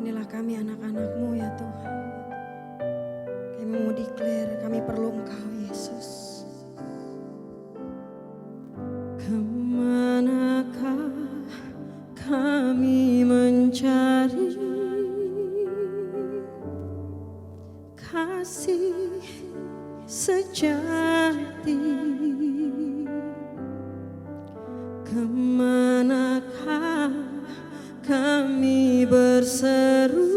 Inilah kami anak-anak-Mu ya Tuhan. Kami mau declare, kami perlu Engkau Yesus. Kemanakah kami mencari kasih sejati? Kemanakah kami berseru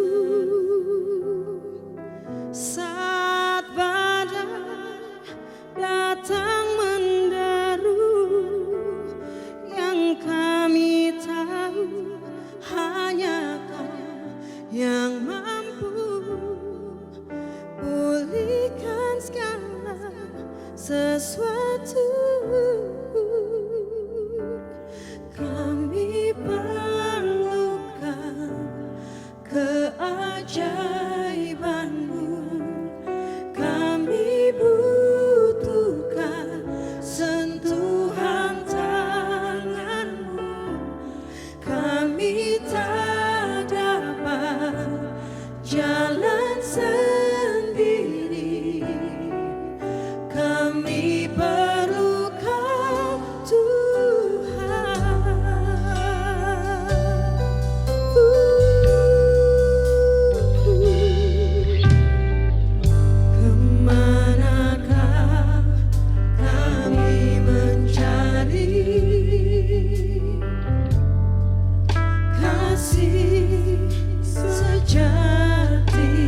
saat badai datang menderu? Yang kami tahu hanya Kau yang mampu pulihkan segala sesuatu. Kami perlukan keajaiban-Mu, kami butuhkan sentuhan tangan-Mu. Kami tak dapat jalan sendiri, kami perlu Kau Tuhan. Kemanakah kami mencari kasih sejati?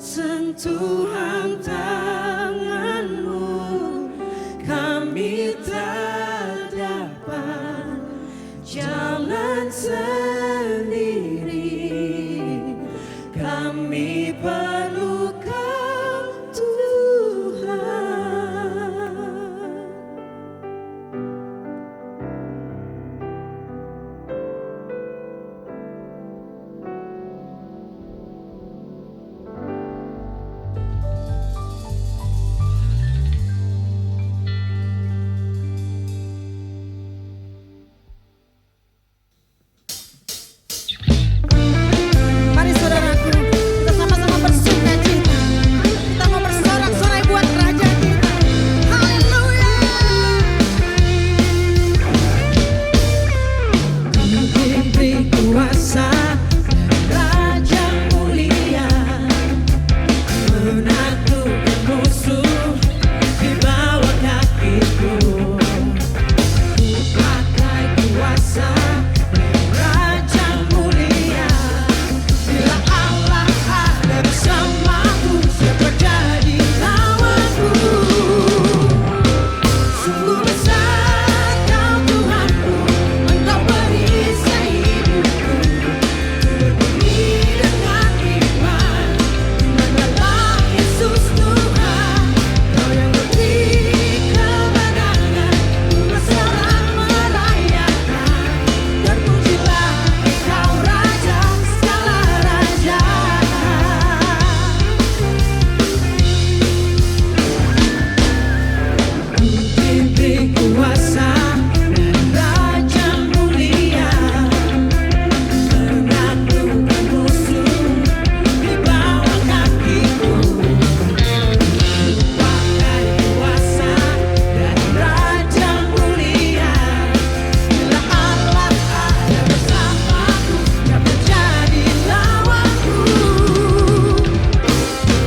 sentuhan tanganmu, kami tak dapat jalan sendiri, kami perlu Kau Tuhan. Mari saudaraku, kita sama-sama bersukacita. Kita mau bersorak-sorai buat Raja kita. Haleluya. Kau diberi kuasa, Raja mulia, menaklukkan musuh di bawah kakiku. Ku pakai kuasa Raja mulia, bila Allah ada bersamaku, siapa jadi lawanku? Sungguh besar Kau Tuhanku, Engkau perisai hidupku. Berdiri dengan iman dalam Yesus Tuhan. Kau yang memberi kemenangan, ku bersorak merayakan. Terpujilah Kau Raja segala raja. Diberi kuasa Raja mulia, menaklukkan musuh di bawah kakiku. Pakai kuasa dari Raja mulia, bila Allah ada bersamaku, siapa jadi lawanku?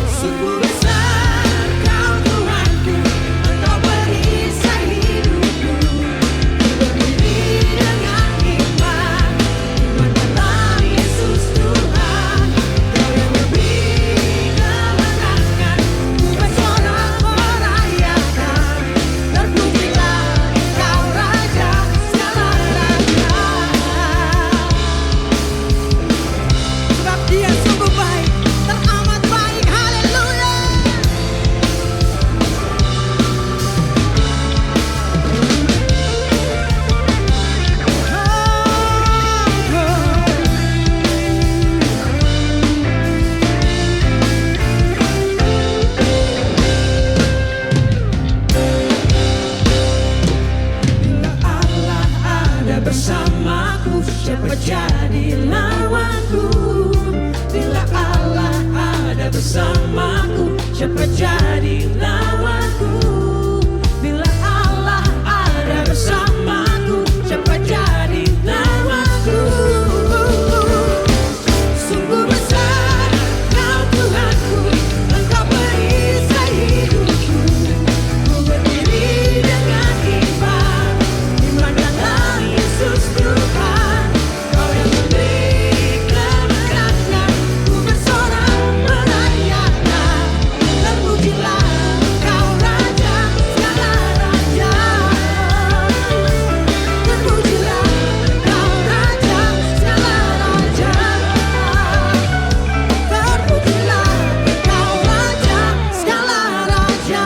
Sungguh besar Kau Tuhanku, Engkau perisai hidupku. Berdiri dengan iman dalam Yesus Tuhan. Kau yang memberi kemenangan, ku bersorak merayakan. Terpujilah Kau Raja segala raja. Sebab Dia sungguh baik, teramat baik. Haleluya. Bila Allah ada bersamaku, siapa jadi lawanku? Bila Allah ada bersamaku, siapa jadi lawanku? Bila Allah ada bersamaku, siapa jadi lawanku? Sungguh besar Kau Tuhanku, Engkau perisai hidupku. Ku berdiri dengan iman dalam Yesus Tuhan. Kau yang memberi kemenangan, ku bersorak merayakan. Terpujilah Kau Raja segala raja. Terpujilah Kau Raja segala raja. Terpujilah Kau Raja segala raja.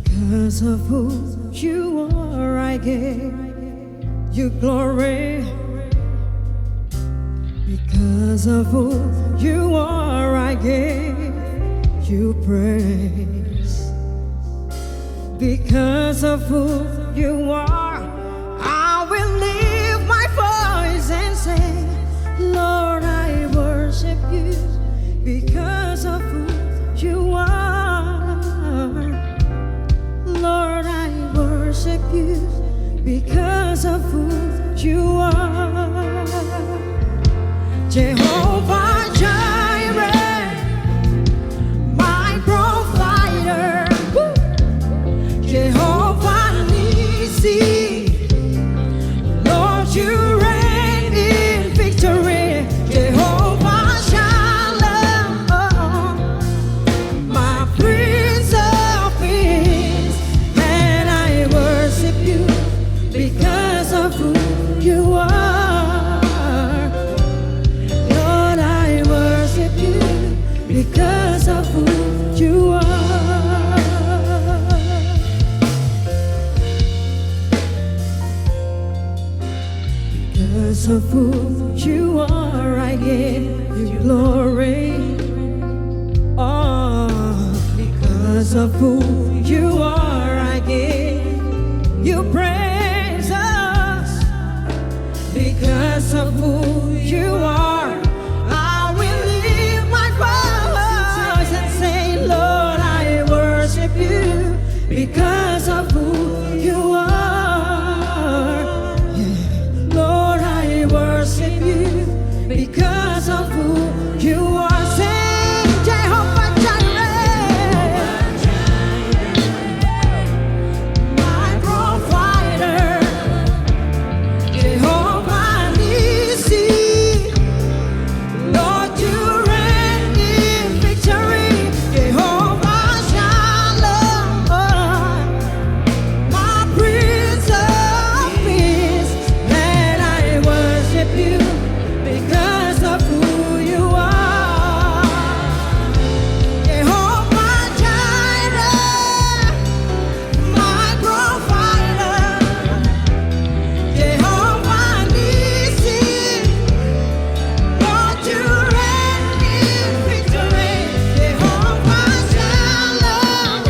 Because of who you are, I give you glory. Because of who you are, I give you praise. Because of who you are, I will lift my voice and say, Lord, because of who you are. Lord, I worship you because of who you are. Jehovah Jireh, my provider. Jehovah Nissi, Lord, you reign in victory. Jehovah Shalom, my Prince of Peace, and I worship you because of who you are. Lord, I worship you because of who you are. Because of who you are, I give you glory. Oh, because of who you are, I give you praise. Because of who you are, I will lift my voice and say, Lord, I worship you because of who you are. Yeah. Lord, I worship you because of who you are. Sing Jehovah Jireh, my provider. Jehovah Nissi, Lord, you reign in victory. Jehovah Shalom, my Prince of Peace, and I worship you because of who you are. Jehovah Jireh, my provider. Jehovah Nissi, Lord, you reign in victory. Jehovah Shalom,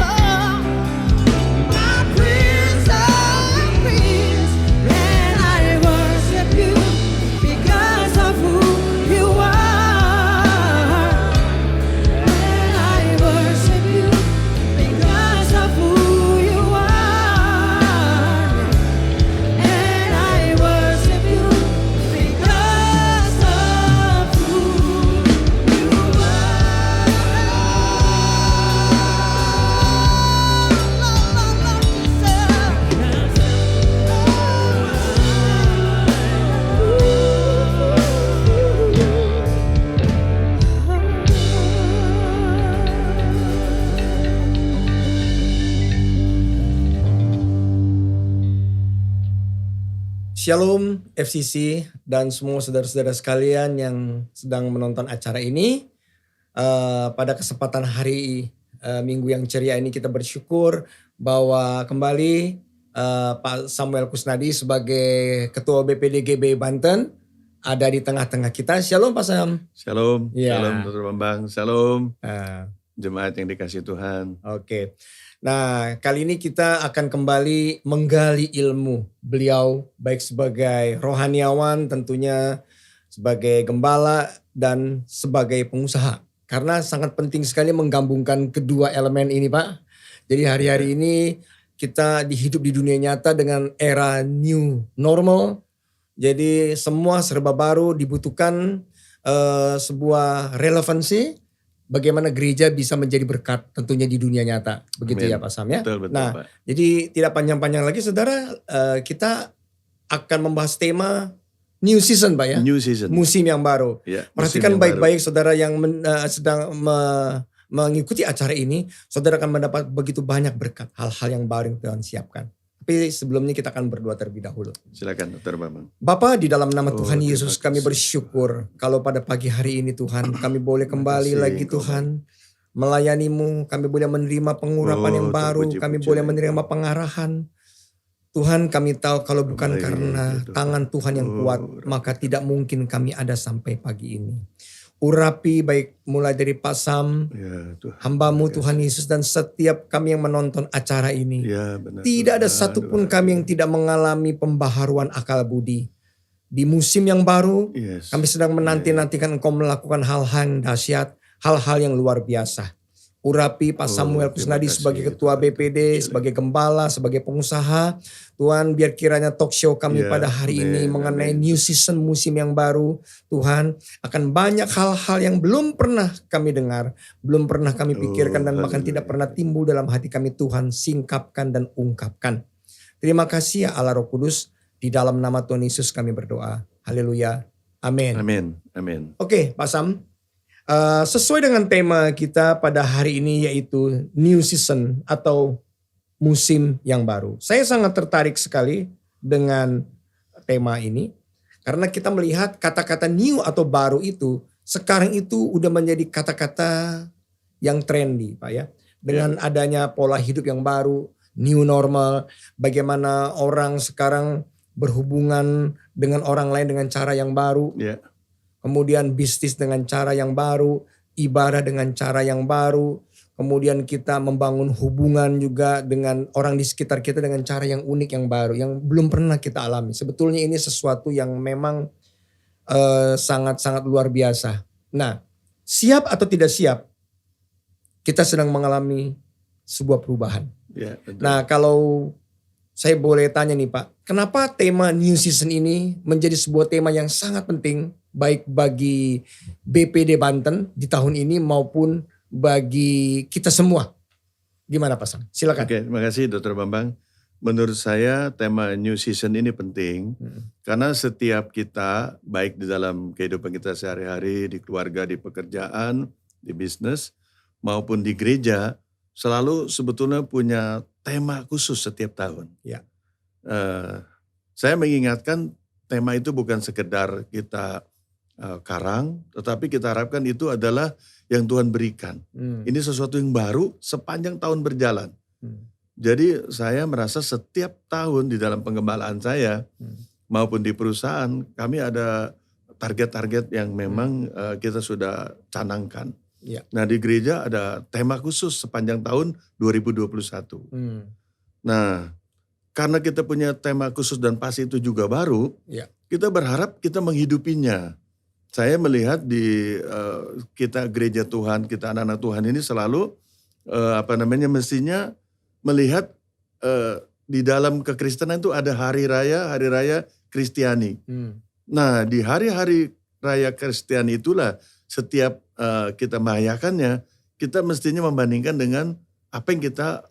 my Prince of Peace, and I worship you because of who you are. And I worship you because of who you are. And I worship you because of who you Shalom FCC dan semua saudara-saudara sekalian yang sedang menonton acara ini. Pada kesempatan hari Minggu yang ceria ini kita bersyukur bahwa kembali Pak Samuel Kusnadi sebagai Ketua BPDGB Banten ada di tengah-tengah kita. Shalom Pak Sam. Shalom, Ya. shalom Dr. Bambang, shalom Ah, jemaat yang dikasih Tuhan. Oke. Nah, kali ini kita akan kembali menggali ilmu beliau baik sebagai rohaniawan tentunya, sebagai gembala dan sebagai pengusaha. Karena sangat penting sekali menggabungkan kedua elemen ini, Pak. Jadi hari-hari ini kita hidup di dunia nyata dengan era new normal. Jadi semua serba baru, dibutuhkan sebuah relevansi. Bagaimana gereja bisa menjadi berkat tentunya di dunia nyata. Begitu Amin. ya Pak Sam ya. Betul, Nah, Pak. jadi tidak panjang-panjang lagi saudara, kita akan membahas tema new season Pak ya. New season. Musim yang baru. Ya, musim Perhatikan yang baik-baik saudara yang sedang mengikuti acara ini. Saudara akan mendapat begitu banyak berkat. Hal-hal yang baru yang Tuhan siapkan. Tapi sebelumnya kita akan berdoa terlebih dahulu. baru. Silakan Dr. Bambang. Bapa, di dalam nama Oh, Tuhan terima Yesus kami kasih. bersyukur kalau pada pagi hari ini Tuhan kami boleh kembali kasih lagi Engkau, Tuhan melayani-Mu, kami boleh menerima pengurapan Oh, yang baru, terpuji-puji kami boleh Engkau. menerima pengarahan. Tuhan kami tahu kalau bukan Baik, karena ya Tuhan. tangan Tuhan yang Oh, kuat maka tidak mungkin kami ada sampai pagi ini. Urapi baik mulai dari Pak Sam, Ya Tuhan. hamba-Mu Terima Tuhan kasih. Yesus dan setiap kami yang menonton acara ini. Ya benar. Tidak ada Tuhan. satupun Tuhan. kami yang tidak mengalami pembaharuan akal budi. Di musim yang baru, Yes. kami sedang menanti-nantikan Engkau melakukan hal-hal yang dahsyat, hal-hal yang luar biasa. Urapi Pak Samuel terima Kusnadi kasih, sebagai ketua Tuhan. BPD, sebagai gembala, sebagai pengusaha. Tuhan, biar kiranya talk show kami Ya, pada hari ini amin, mengenai amin. new season, musim yang baru. Tuhan, akan banyak hal-hal yang belum pernah kami dengar, belum pernah kami pikirkan, dan bahkan tidak pernah timbul dalam hati kami. Tuhan, singkapkan dan ungkapkan. Terima kasih ya Allah Roh Kudus. Di dalam nama Tuhan Yesus kami berdoa. Haleluya. Amin. Amin, amin. Oke, Pak Sam. Sesuai dengan tema kita pada hari ini, yaitu new season atau musim yang baru. Saya sangat tertarik sekali dengan tema ini karena kita melihat kata-kata new atau baru itu sekarang itu udah menjadi kata-kata yang trendy, Pak ya. Dengan adanya pola hidup yang baru, new normal, bagaimana orang sekarang berhubungan dengan orang lain dengan cara yang baru. Ya, Kemudian bisnis dengan cara yang baru, ibadah dengan cara yang baru, kemudian kita membangun hubungan juga dengan orang di sekitar kita dengan cara yang unik, yang baru, yang belum pernah kita alami. Sebetulnya ini sesuatu yang memang sangat-sangat luar biasa. Nah, siap atau tidak siap, kita sedang mengalami sebuah perubahan. ya, betul. Nah, kalau saya boleh tanya nih Pak, kenapa tema New Season ini menjadi sebuah tema yang sangat penting baik bagi BPD Banten di tahun ini maupun bagi kita semua? Gimana Pak Sam? Silakan. Oke, terima kasih Dr. Bambang. Menurut saya tema New Season ini penting karena setiap kita baik di dalam kehidupan kita sehari-hari, di keluarga, di pekerjaan, di bisnis maupun di gereja selalu sebetulnya punya tema khusus setiap tahun. Ya. Saya mengingatkan tema itu bukan sekedar kita karang, tetapi kita harapkan itu adalah yang Tuhan berikan. Ini sesuatu yang baru sepanjang tahun berjalan. Jadi saya merasa setiap tahun di dalam penggembalaan saya maupun di perusahaan kami ada target-target yang memang kita sudah canangkan. Ya. Nah di gereja ada tema khusus sepanjang tahun 2021. Nah karena kita punya tema khusus dan pasti itu juga baru, Ya. kita berharap kita menghidupinya. Saya melihat di kita gereja Tuhan, kita anak-anak Tuhan ini selalu mestinya melihat di dalam kekristenan itu ada hari raya Kristiani. Nah di hari-hari raya Kristiani itulah setiap kita merayakannya, kita mestinya membandingkan dengan apa yang kita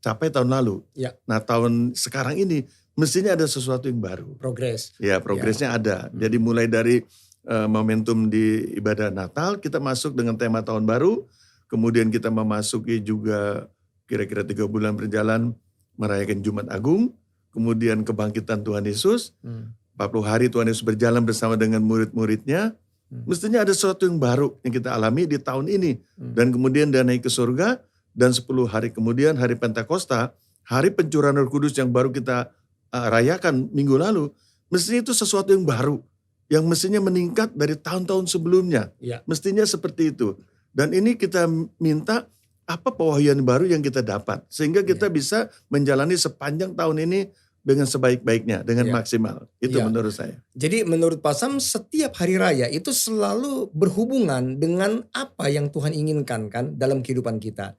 capai tahun lalu. Ya. Nah tahun sekarang ini mestinya ada sesuatu yang baru. Progres. Ya progresnya ada. Jadi mulai dari momentum di ibadah Natal, kita masuk dengan tema tahun baru, kemudian kita memasuki juga kira-kira 3 bulan berjalan merayakan Jumat Agung, kemudian kebangkitan Tuhan Yesus, 40 hari Tuhan Yesus berjalan bersama dengan murid-muridnya. Mestinya ada sesuatu yang baru yang kita alami di tahun ini. Dan kemudian dia naik ke surga, dan 10 hari kemudian hari Pentakosta, hari pencurahan Roh Kudus yang baru kita rayakan minggu lalu, mestinya itu sesuatu yang baru, yang mestinya meningkat dari tahun-tahun sebelumnya. Ya. Mestinya seperti itu. Dan ini kita minta apa pewahyuan baru yang kita dapat, sehingga kita bisa menjalani sepanjang tahun ini dengan sebaik-baiknya, dengan maksimal. Itu menurut saya. Jadi menurut Pak Sam, setiap hari raya itu selalu berhubungan dengan apa yang Tuhan inginkan kan dalam kehidupan kita.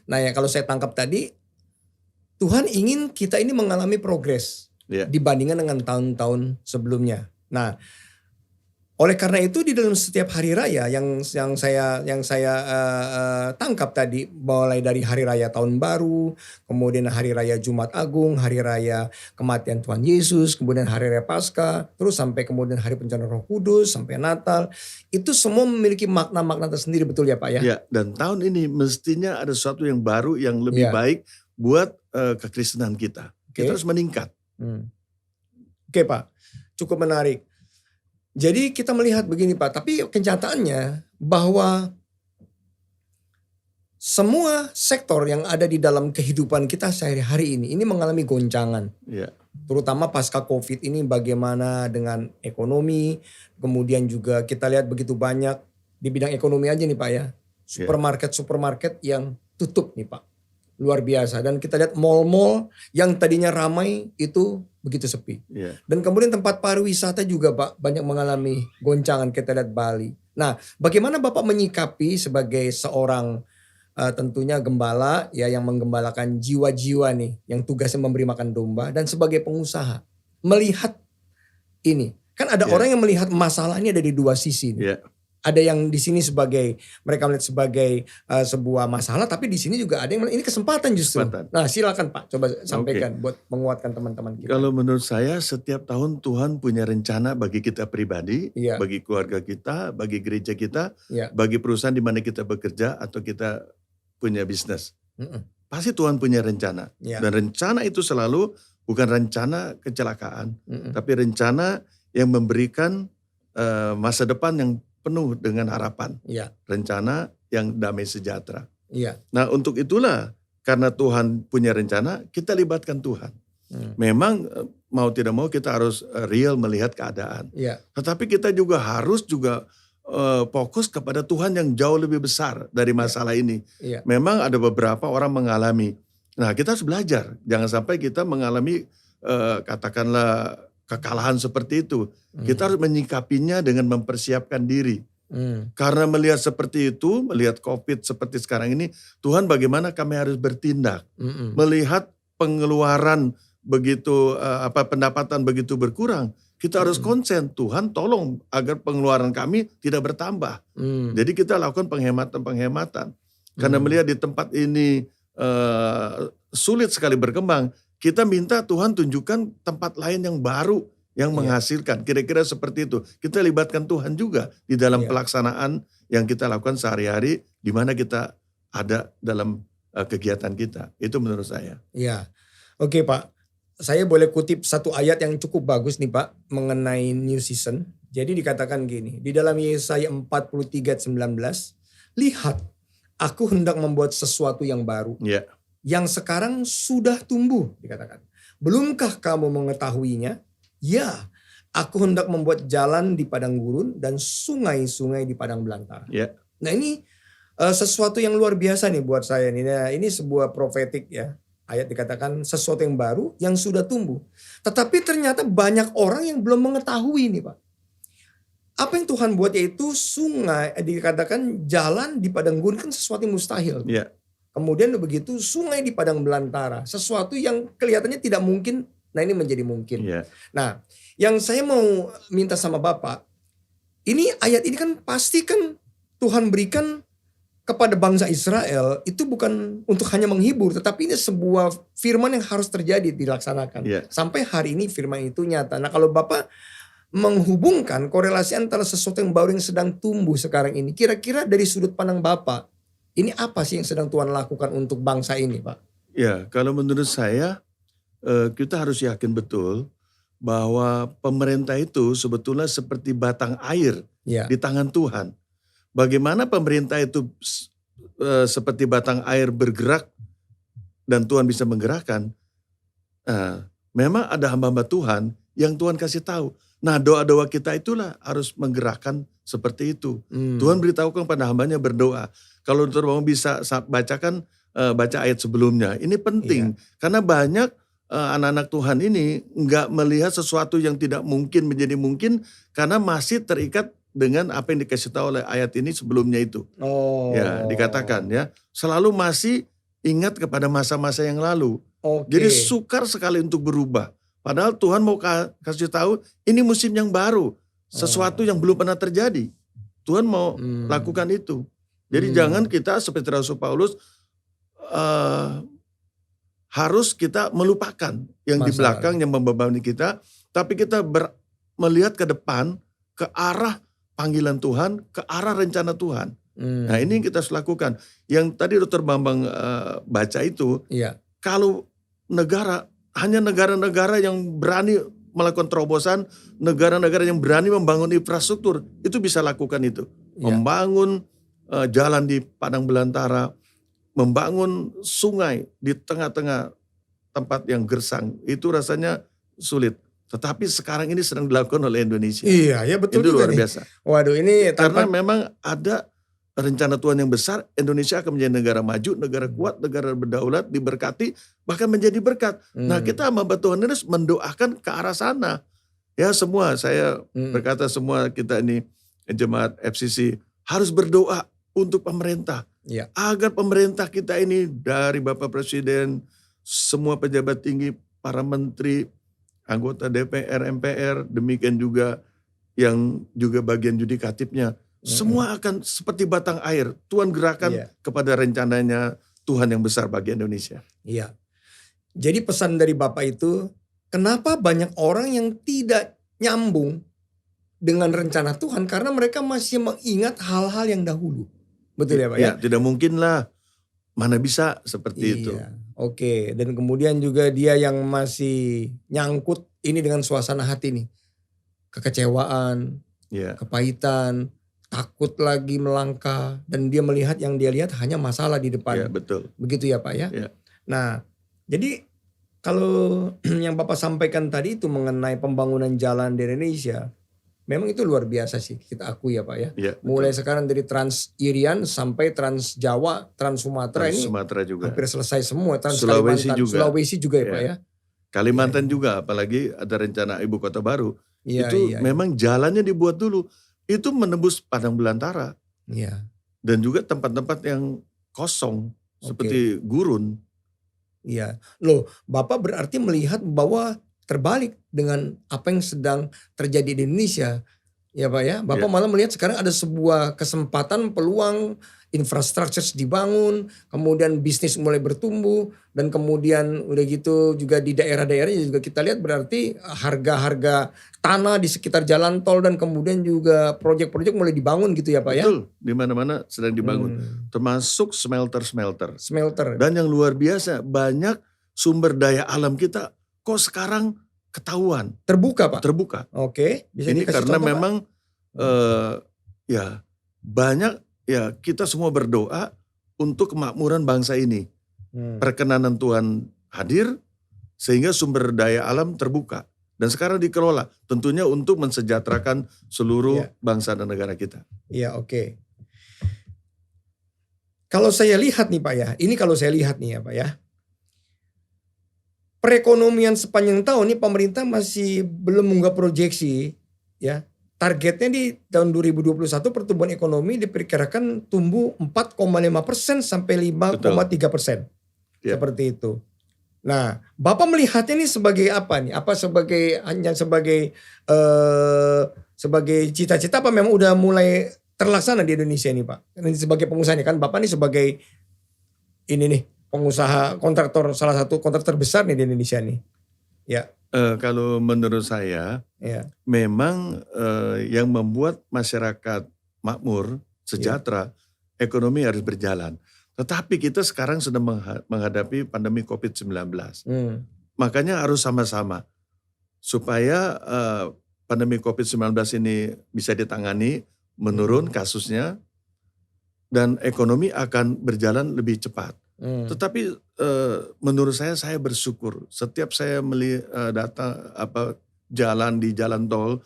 Nah ya kalau saya tangkap tadi, Tuhan ingin kita ini mengalami progres dibandingkan dengan tahun-tahun sebelumnya. Nah oleh karena itu di dalam setiap hari raya yang saya tangkap tadi, mulai dari hari raya tahun baru, kemudian hari raya Jumat Agung, hari raya kematian Tuhan Yesus, kemudian hari raya Paskah, terus sampai kemudian hari pencurahan Roh Kudus, sampai Natal, itu semua memiliki makna-makna tersendiri, betul ya Pak ya? Ya, dan tahun ini mestinya ada sesuatu yang baru yang lebih baik buat kekristenan kita. Kita harus meningkat. Oke Pak, cukup menarik. Jadi kita melihat begini Pak, tapi kenyataannya bahwa semua sektor yang ada di dalam kehidupan kita sehari-hari ini mengalami goncangan. Ya. Terutama pasca COVID ini bagaimana dengan ekonomi, kemudian juga kita lihat begitu banyak di bidang ekonomi aja nih Pak ya. Supermarket yang tutup nih Pak. Luar biasa. Dan kita lihat mall-mall yang tadinya ramai itu begitu sepi. Dan kemudian tempat pariwisata juga Pak banyak mengalami goncangan. Kita lihat Bali. Nah, bagaimana Bapak menyikapi sebagai seorang tentunya gembala ya yang menggembalakan jiwa-jiwa nih yang tugasnya memberi makan domba dan sebagai pengusaha melihat ini. Kan ada Ya. orang yang melihat masalahnya dari dua sisi nih. Ya. Ada yang di sini sebagai mereka melihat sebagai sebuah masalah, tapi di sini juga ada yang melihat ini kesempatan justru. Kesempatan. Nah, silakan Pak, coba sampaikan buat menguatkan teman-teman kita. Kalau menurut saya setiap tahun Tuhan punya rencana bagi kita pribadi, Iya. bagi keluarga kita, bagi gereja kita, Iya. bagi perusahaan di mana kita bekerja atau kita punya bisnis. Mm-mm. Pasti Tuhan punya rencana. Iya. Dan rencana itu selalu bukan rencana kecelakaan, Mm-mm. tapi rencana yang memberikan masa depan yang penuh dengan harapan. Iya. Rencana yang damai sejahtera. Iya. Nah untuk itulah karena Tuhan punya rencana, kita libatkan Tuhan. Memang mau tidak mau kita harus real melihat keadaan. Iya. Tetapi kita juga harus fokus kepada Tuhan yang jauh lebih besar dari masalah ini. Iya. Memang ada beberapa orang mengalami. Nah kita harus belajar. Jangan sampai kita mengalami katakanlah kekalahan seperti itu. Kita harus menyikapinya dengan mempersiapkan diri. Karena melihat seperti itu, melihat COVID seperti sekarang ini, Tuhan bagaimana kami harus bertindak. Melihat pengeluaran begitu, pendapatan begitu berkurang, kita harus konsen, Tuhan tolong agar pengeluaran kami tidak bertambah. Jadi kita lakukan penghematan-penghematan. Karena melihat di tempat ini sulit sekali berkembang, kita minta Tuhan tunjukkan tempat lain yang baru, yang menghasilkan. Kira-kira seperti itu. Kita libatkan Tuhan juga di dalam pelaksanaan yang kita lakukan sehari-hari, di mana kita ada dalam kegiatan kita. Itu menurut saya. Iya. Oke Pak, saya boleh kutip satu ayat yang cukup bagus nih Pak, mengenai new season. Jadi dikatakan gini, di dalam Yesaya 43:19, lihat, aku hendak membuat sesuatu yang baru, yang sekarang sudah tumbuh, dikatakan. Belumkah kamu mengetahuinya? Ya, aku hendak membuat jalan di padang gurun dan sungai-sungai di padang belantara. Nah ini sesuatu yang luar biasa nih buat saya nih. Nah, ini sebuah profetik ya. Ayat dikatakan sesuatu yang baru yang sudah tumbuh. Tetapi ternyata banyak orang yang belum mengetahui nih Pak. Apa yang Tuhan buat yaitu sungai, dikatakan jalan di padang gurun kan sesuatu yang mustahil. Kemudian begitu sungai di padang belantara. Sesuatu yang kelihatannya tidak mungkin. Nah ini menjadi mungkin. Nah yang saya mau minta sama Bapak. Ini ayat ini kan pasti kan Tuhan berikan kepada bangsa Israel. Itu bukan untuk hanya menghibur. Tetapi ini sebuah firman yang harus terjadi dilaksanakan. Sampai hari ini firman itu nyata. Nah kalau Bapak menghubungkan korelasi antara sesuatu yang baru yang sedang tumbuh sekarang ini. Kira-kira dari sudut pandang Bapak. Ini apa sih yang sedang Tuhan lakukan untuk bangsa ini Pak? Ya kalau menurut saya. Kita harus yakin betul bahwa pemerintah itu sebetulnya seperti batang air di tangan Tuhan. Bagaimana pemerintah itu seperti batang air bergerak dan Tuhan bisa menggerakkan. Memang ada hamba-hamba Tuhan yang Tuhan kasih tahu. Nah doa-doa kita itulah harus menggerakkan seperti itu. Tuhan beritahukan kepada hambanya berdoa. Kalau teman bisa baca ayat sebelumnya. Ini penting karena banyak anak-anak Tuhan ini nggak melihat sesuatu yang tidak mungkin menjadi mungkin karena masih terikat dengan apa yang dikasih tahu oleh ayat ini sebelumnya itu. Ya, dikatakan ya, selalu masih ingat kepada masa-masa yang lalu. Jadi sukar sekali untuk berubah. Padahal Tuhan mau kasih tahu ini musim yang baru, sesuatu yang belum pernah terjadi. Tuhan mau lakukan itu. Jadi jangan kita seperti Rasul Paulus harus kita melupakan yang di belakang yang membebani kita. Tapi kita melihat ke depan, ke arah panggilan Tuhan, ke arah rencana Tuhan. Nah ini yang kita harus lakukan. Yang tadi Dr. Bambang baca itu, kalau hanya negara-negara yang berani melakukan terobosan, negara-negara yang berani membangun infrastruktur, itu bisa lakukan itu. Membangun jalan di padang belantara, membangun sungai di tengah-tengah tempat yang gersang, itu rasanya sulit. Tetapi sekarang ini sedang dilakukan oleh Indonesia. Iya betul itu juga luar nih. biasa. Waduh ini karena memang ada rencana Tuhan yang besar, Indonesia akan menjadi negara maju, negara kuat, negara berdaulat, diberkati, bahkan menjadi berkat. Nah kita hamba Tuhan ini harus mendoakan ke arah sana. Ya semua, saya berkata semua kita ini jemaat FCC harus berdoa untuk pemerintah. Ya. Agar pemerintah kita ini dari Bapak Presiden, semua pejabat tinggi, para menteri, anggota DPR, MPR, demikian juga yang juga bagian yudikatifnya. Semua akan seperti batang air. Tuhan gerakan Iya. kepada rencananya Tuhan yang besar bagi Indonesia. Iya. Jadi pesan dari Bapak itu, kenapa banyak orang yang tidak nyambung dengan rencana Tuhan karena mereka masih mengingat hal-hal yang dahulu. Betul ya Pak ya? Ya, tidak mungkin lah. Mana bisa seperti itu. Iya. Oke, dan kemudian juga dia yang masih nyangkut ini dengan suasana hati nih. Kekecewaan, Ya, kepahitan, takut lagi melangkah, dan dia melihat yang dia lihat hanya masalah di ya depan. betul. Begitu ya Pak ya? Ya. Nah, jadi kalau yang Bapak sampaikan tadi itu mengenai pembangunan jalan di Indonesia, memang itu luar biasa sih, kita akui ya Pak ya. Ya, Mulai sekarang dari Trans Irian sampai Trans Jawa, Trans Sumatera ini Sumatera juga. hampir selesai semua. Trans Sulawesi Kalimantan, juga. Sulawesi juga ya Ya. Pak ya. Kalimantan juga, apalagi ada rencana ibu kota baru. Iya, itu iya, memang jalannya dibuat dulu. Itu menembus padang belantara. iya. Dan juga tempat-tempat yang kosong. Seperti gurun. Iya. Loh, Bapak berarti melihat bahwa terbalik dengan apa yang sedang terjadi di Indonesia. Ya Pak ya. Bapak Ya. malah melihat sekarang ada sebuah kesempatan, peluang, infrastruktur dibangun, kemudian bisnis mulai bertumbuh, dan kemudian udah gitu juga di daerah-daerah juga kita lihat berarti harga-harga tanah di sekitar jalan tol, dan kemudian juga proyek-proyek mulai dibangun gitu ya Pak ya. Betul, di mana-mana sedang dibangun. Hmm. Termasuk smelter-smelter. Smelter. Dan yang luar biasa, banyak sumber daya alam kita kok sekarang ketahuan, Terbuka Pak. terbuka. Oke. Bisa Ini dikasih karena contoh, Pak? memang ya banyak ya kita semua berdoa untuk kemakmuran bangsa ini. Hmm. Perkenanan Tuhan hadir sehingga sumber daya alam terbuka. Dan sekarang dikelola tentunya untuk mensejahterakan seluruh Iya. bangsa dan negara kita. Iya, oke. Kalau saya lihat nih Pak ya, ini kalau saya lihat nih ya Pak ya. Perekonomian sepanjang tahun ini pemerintah masih belum mengunggah proyeksi ya. Targetnya di tahun 2021 pertumbuhan ekonomi diperkirakan tumbuh 4,5% sampai 5,3%. Ya. Seperti itu. Nah, Bapak melihatnya ini sebagai apa nih? Apa hanya sebagai cita-cita, apa memang udah mulai terlaksana di Indonesia ini Pak? Ini sebagai pengusahanya kan Bapak nih sebagai ini nih pengusaha kontraktor, salah satu kontraktor besar nih di Indonesia nih. Ya. Kalau menurut saya Ya. memang yang membuat masyarakat makmur, sejahtera, ekonomi harus berjalan. Tetapi kita sekarang sedang menghadapi pandemi COVID-19. Makanya harus sama-sama supaya pandemi COVID-19 ini bisa ditangani, menurun kasusnya, dan ekonomi akan berjalan lebih cepat. Tetapi menurut saya bersyukur setiap saya melihat jalan di jalan tol,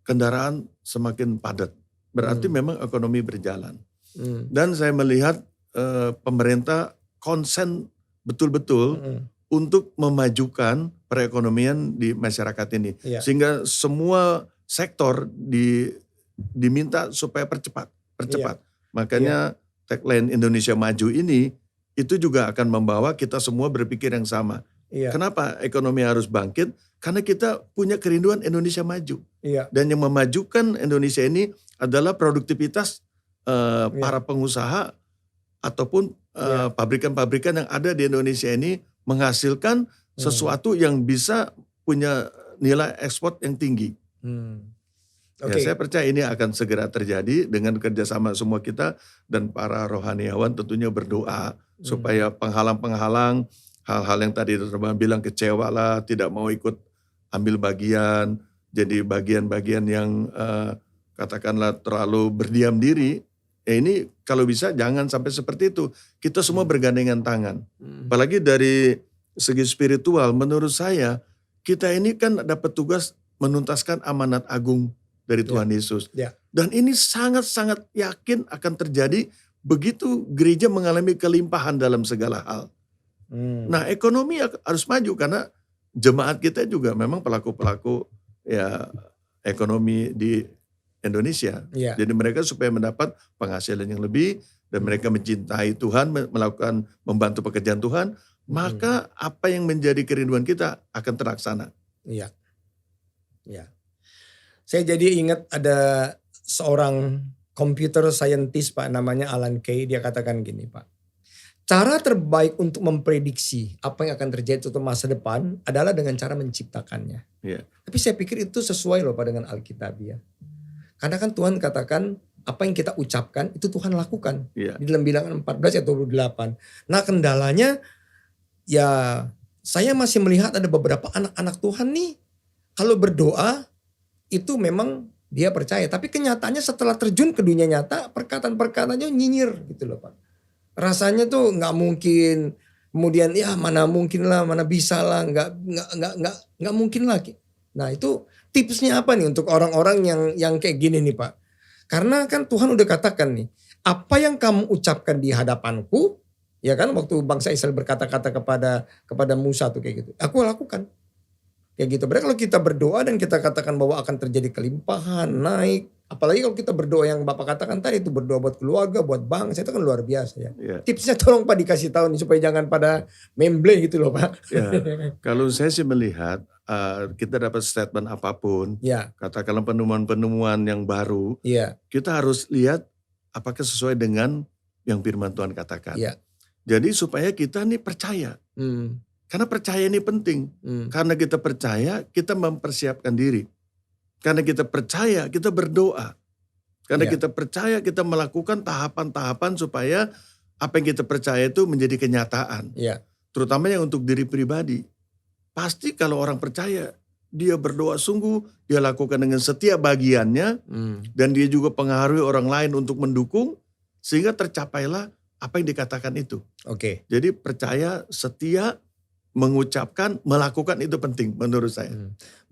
kendaraan semakin padat. Berarti memang ekonomi berjalan. Dan saya melihat pemerintah konsen betul-betul untuk memajukan perekonomian di masyarakat ini. Iya. Sehingga semua sektor diminta supaya percepat. Makanya tagline Indonesia Maju ini itu juga akan membawa kita semua berpikir yang sama. Iya. Kenapa ekonomi harus bangkit? Karena kita punya kerinduan Indonesia maju. Iya. Dan yang memajukan Indonesia ini adalah produktivitas para pengusaha ataupun pabrikan-pabrikan yang ada di Indonesia ini menghasilkan sesuatu yang bisa punya nilai ekspor yang tinggi. Ya, saya percaya ini akan segera terjadi dengan kerjasama semua kita dan para rohaniawan tentunya berdoa supaya penghalang-penghalang, hal-hal yang tadi teman bilang kecewa lah, tidak mau ikut ambil bagian, jadi bagian-bagian yang katakanlah terlalu berdiam diri. Ini kalau bisa jangan sampai seperti itu. Kita semua bergandengan tangan. Apalagi dari segi spiritual, menurut saya kita ini kan dapat tugas menuntaskan amanat agung dari Tuhan Yesus. Ya. Dan ini sangat-sangat yakin akan terjadi begitu gereja mengalami kelimpahan dalam segala hal. Nah, ekonomi harus maju karena jemaat kita juga memang pelaku-pelaku ya ekonomi di Indonesia. Iya. Jadi mereka supaya mendapat penghasilan yang lebih dan mereka mencintai Tuhan, melakukan membantu pekerjaan Tuhan, maka apa yang menjadi kerinduan kita akan terlaksana. Iya. Iya. Saya jadi ingat ada seorang computer scientist Pak, namanya Alan Kay. Dia katakan gini Pak, cara terbaik untuk memprediksi apa yang akan terjadi suatu masa depan adalah dengan cara menciptakannya. Iya. Tapi saya pikir itu sesuai loh Pak dengan Alkitabiah. Karena kan Tuhan katakan apa yang kita ucapkan itu Tuhan lakukan. Iya. Di dalam Bilangan 14 ayat 28. Nah kendalanya ya saya masih melihat ada beberapa anak-anak Tuhan nih. Kalau berdoa itu memang dia percaya. Tapi kenyataannya setelah terjun ke dunia nyata perkataan-perkataannya nyinyir gitu loh Pak. Rasanya tuh nggak mungkin. Kemudian ya mana mungkin lah, mana bisa lah, nggak mungkin lagi. Nah itu tipsnya apa nih untuk orang-orang yang kayak gini nih Pak? Karena kan Tuhan udah katakan nih, apa yang kamu ucapkan di hadapanku, ya kan waktu bangsa Israel berkata-kata kepada Musa tuh kayak gitu, aku lakukan. Kayak gitu. Berarti kalau kita berdoa dan kita katakan bahwa akan terjadi kelimpahan, naik. Apalagi kalau kita berdoa yang Bapak katakan tadi itu berdoa buat keluarga, buat bangsa, itu kan luar biasa ya. Ya. Tipsnya tolong Pak dikasih tahu nih supaya jangan pada memble gitu loh Pak. Ya. Kalau saya sih melihat kita dapat statement apapun, Ya, katakanlah penemuan-penemuan yang baru, iya, kita harus lihat apakah sesuai dengan yang firman Tuhan katakan. iya. Jadi supaya kita nih percaya. Karena percaya ini penting. Karena kita percaya, kita mempersiapkan diri. Karena kita percaya, kita berdoa. Karena Ya. kita percaya, kita melakukan tahapan-tahapan supaya apa yang kita percaya itu menjadi kenyataan. Iya. Terutama yang untuk diri pribadi. Pasti kalau orang percaya, dia berdoa sungguh, dia lakukan dengan setiap bagiannya, dan dia juga pengaruhi orang lain untuk mendukung, sehingga tercapailah apa yang dikatakan itu. Oke. Jadi percaya, setia, mengucapkan, melakukan itu penting menurut saya.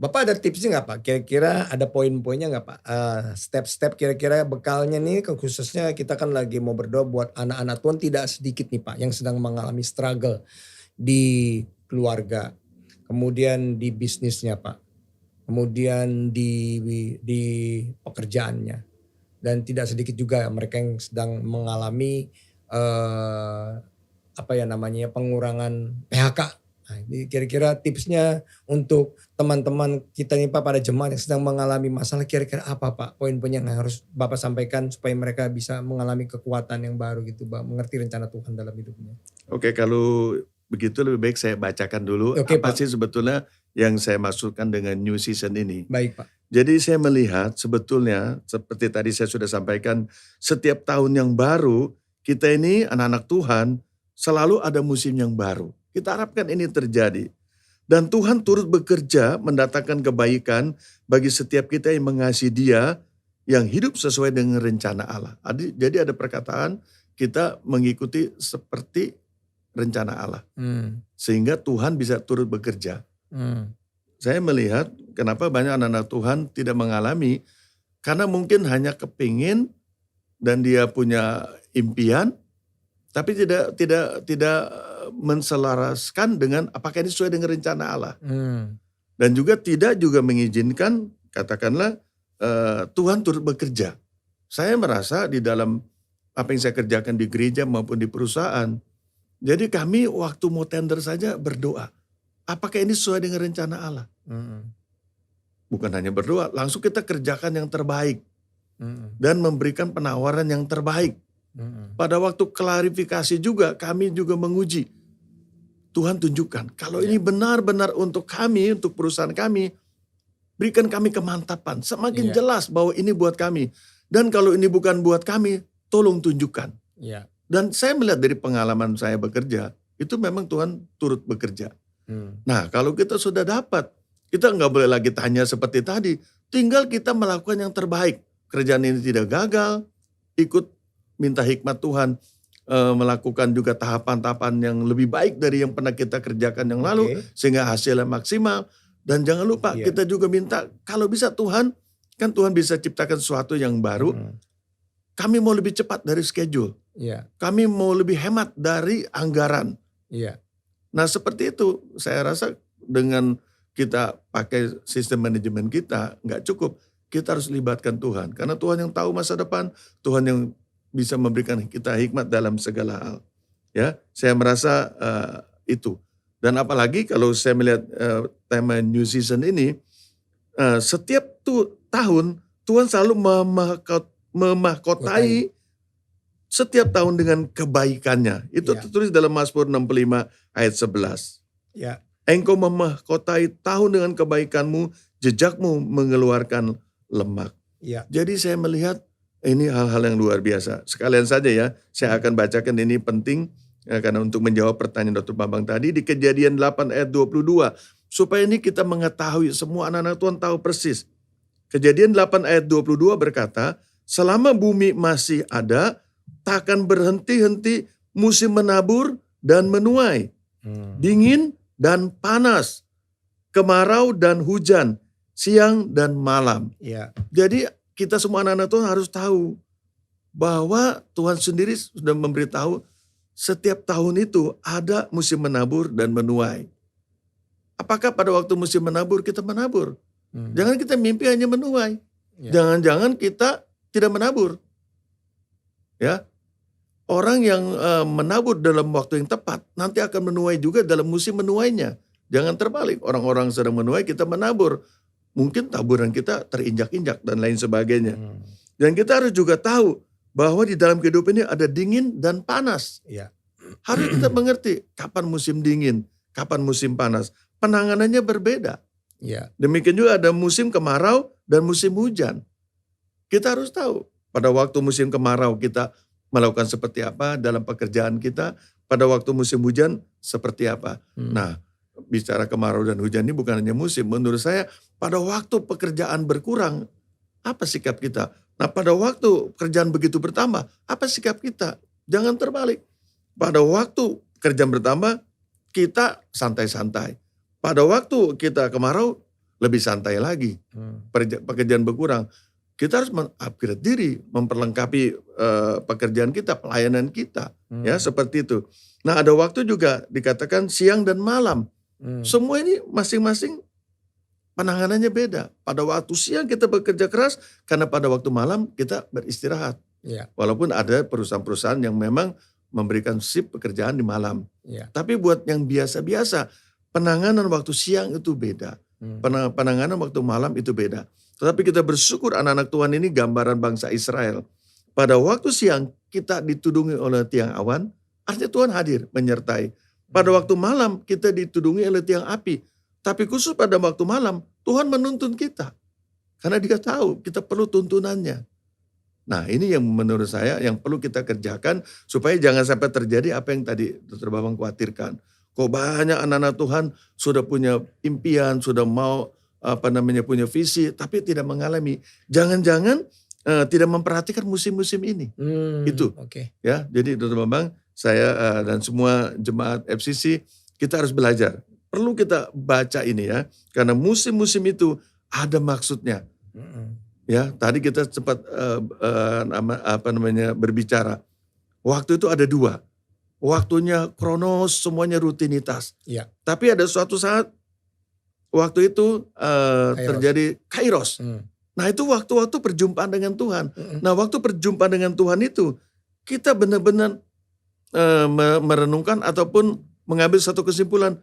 Bapak ada tipsnya nggak Pak? Kira-kira ada poin-poinnya nggak Pak? Step-step kira-kira bekalnya nih, khususnya kita kan lagi mau berdoa buat anak-anak Tuhan tidak sedikit nih Pak yang sedang mengalami struggle di keluarga, kemudian di bisnisnya Pak, kemudian di pekerjaannya, dan tidak sedikit juga mereka yang sedang mengalami pengurangan PHK. Nah, ini kira-kira tipsnya untuk teman-teman kita nih Pak, pada jemaat yang sedang mengalami masalah, kira-kira apa Pak? Poin-poin yang harus Bapak sampaikan supaya mereka bisa mengalami kekuatan yang baru gitu Pak, mengerti rencana Tuhan dalam hidupnya. Oke, kalau begitu lebih baik saya bacakan dulu Oke, apa Pak. sih sebetulnya yang saya maksudkan dengan new season ini. Baik Pak. Jadi saya melihat sebetulnya seperti tadi saya sudah sampaikan, setiap tahun yang baru kita ini anak-anak Tuhan selalu ada musim yang baru. Kita harapkan ini terjadi. Dan Tuhan turut bekerja mendatangkan kebaikan bagi setiap kita yang mengasihi Dia, yang hidup sesuai dengan rencana Allah. Jadi ada perkataan kita mengikuti seperti rencana Allah. Sehingga Tuhan bisa turut bekerja. Saya melihat kenapa banyak anak-anak Tuhan tidak mengalami, karena mungkin hanya kepingin dan dia punya impian, tapi tidak menselaraskan dengan apakah ini sesuai dengan rencana Allah. Dan juga tidak juga mengizinkan, katakanlah Tuhan turut bekerja. Saya merasa di dalam apa yang saya kerjakan di gereja maupun di perusahaan, jadi kami waktu mau tender saja berdoa. Apakah ini sesuai dengan rencana Allah? Bukan hanya berdoa, langsung kita kerjakan yang terbaik. Dan memberikan penawaran yang terbaik. Pada waktu klarifikasi juga kami juga menguji. Tuhan tunjukkan, kalau ini benar-benar untuk kami, untuk perusahaan kami, berikan kami kemantapan. Semakin jelas bahwa ini buat kami. Dan kalau ini bukan buat kami, tolong tunjukkan. Dan saya melihat dari pengalaman saya bekerja, itu memang Tuhan turut bekerja. Nah kalau kita sudah dapat, kita nggak boleh lagi tanya seperti tadi. Tinggal kita melakukan yang terbaik. Kerjaan ini tidak gagal, ikut minta hikmat Tuhan, melakukan juga tahapan-tahapan yang lebih baik dari yang pernah kita kerjakan yang lalu, sehingga hasilnya maksimal. Dan jangan lupa kita juga minta, kalau bisa Tuhan, kan Tuhan bisa ciptakan sesuatu yang baru, kami mau lebih cepat dari schedule, kami mau lebih hemat dari anggaran. Nah seperti itu, saya rasa dengan kita pakai sistem manajemen kita nggak cukup. kita harus libatkan Tuhan. Karena Tuhan yang tahu masa depan, Tuhan yang bisa memberikan kita hikmat dalam segala hal. Ya, saya merasa itu. Dan apalagi kalau saya melihat tema New Season ini, setiap tahun Tuhan selalu memahkotai setiap tahun dengan kebaikannya. Itu tertulis dalam Mazmur 65 ayat 11. Ya. Engkau memahkotai tahun dengan kebaikanmu, jejakmu mengeluarkan lemak. Ya. Jadi saya melihat ini hal-hal yang luar biasa. Sekalian saja ya, saya akan bacakan ini penting karena untuk menjawab pertanyaan Dr. Bambang tadi di Kejadian 8 ayat 22. Supaya ini kita mengetahui, semua anak-anak Tuhan tahu persis. Kejadian 8 ayat 22 berkata, selama bumi masih ada, takkan berhenti-henti musim menabur dan menuai. Dingin dan panas, kemarau dan hujan, siang dan malam. Ya. Jadi kita semua anak-anak Tuhan harus tahu bahwa Tuhan sendiri sudah memberitahu setiap tahun itu ada musim menabur dan menuai. Apakah pada waktu musim menabur kita menabur? Jangan kita mimpi hanya menuai. Ya. Jangan-jangan kita tidak menabur. Ya. Orang yang menabur dalam waktu yang tepat nanti akan menuai juga dalam musim menuainya. Jangan terbalik. Orang-orang sedang menuai, kita menabur. Mungkin taburan kita terinjak-injak dan lain sebagainya. Dan kita harus juga tahu bahwa di dalam kehidupan ini ada dingin dan panas. Ya. Harus kita mengerti kapan musim dingin, kapan musim panas. Penanganannya berbeda. Ya. Demikian juga ada musim kemarau dan musim hujan. Kita harus tahu pada waktu musim kemarau kita melakukan seperti apa dalam pekerjaan kita, pada waktu musim hujan seperti apa. Nah, bicara kemarau dan hujan ini bukan hanya musim. Menurut saya pada waktu pekerjaan berkurang, apa sikap kita? Nah, pada waktu pekerjaan begitu bertambah, apa sikap kita? Jangan terbalik. Pada waktu pekerjaan bertambah, kita santai-santai. Pada waktu kita kemarau, lebih santai lagi. Pekerjaan berkurang. Kita harus mengupgrade diri, memperlengkapi pekerjaan kita, pelayanan kita. Ya, seperti itu. Nah, ada waktu juga dikatakan siang dan malam. Semua ini masing-masing penanganannya beda. Pada waktu siang kita bekerja keras, karena pada waktu malam kita beristirahat. Ya. Walaupun ada perusahaan-perusahaan yang memang memberikan shift pekerjaan di malam. Ya. Tapi buat yang biasa-biasa, penanganan waktu siang itu beda. Penanganan waktu malam itu beda. Tetapi kita bersyukur anak-anak Tuhan ini gambaran bangsa Israel. Pada waktu siang kita ditudungi oleh tiang awan, artinya Tuhan hadir menyertai. Pada waktu malam kita ditudungi oleh tiang api. Tapi khusus pada waktu malam Tuhan menuntun kita. Karena Dia tahu kita perlu tuntunannya. Nah, ini yang menurut saya yang perlu kita kerjakan supaya jangan sampai terjadi apa yang tadi Dr. Bambang khawatirkan. Kok banyak anak-anak Tuhan sudah punya impian, sudah mau punya visi, tapi tidak mengalami. Jangan-jangan tidak memperhatikan musim-musim ini. Itu. Okay. Ya, jadi Dr. Bambang, saya dan semua jemaat FCC kita harus belajar. Perlu kita baca ini ya, karena musim-musim itu ada maksudnya. Ya, tadi kita sempat berbicara. Waktu itu ada dua. Waktunya kronos, semuanya rutinitas. Ya. Tapi ada suatu saat waktu itu terjadi kairos. Nah, itu waktu-waktu perjumpaan dengan Tuhan. Nah, waktu perjumpaan dengan Tuhan itu kita benar-benar merenungkan ataupun mengambil satu kesimpulan,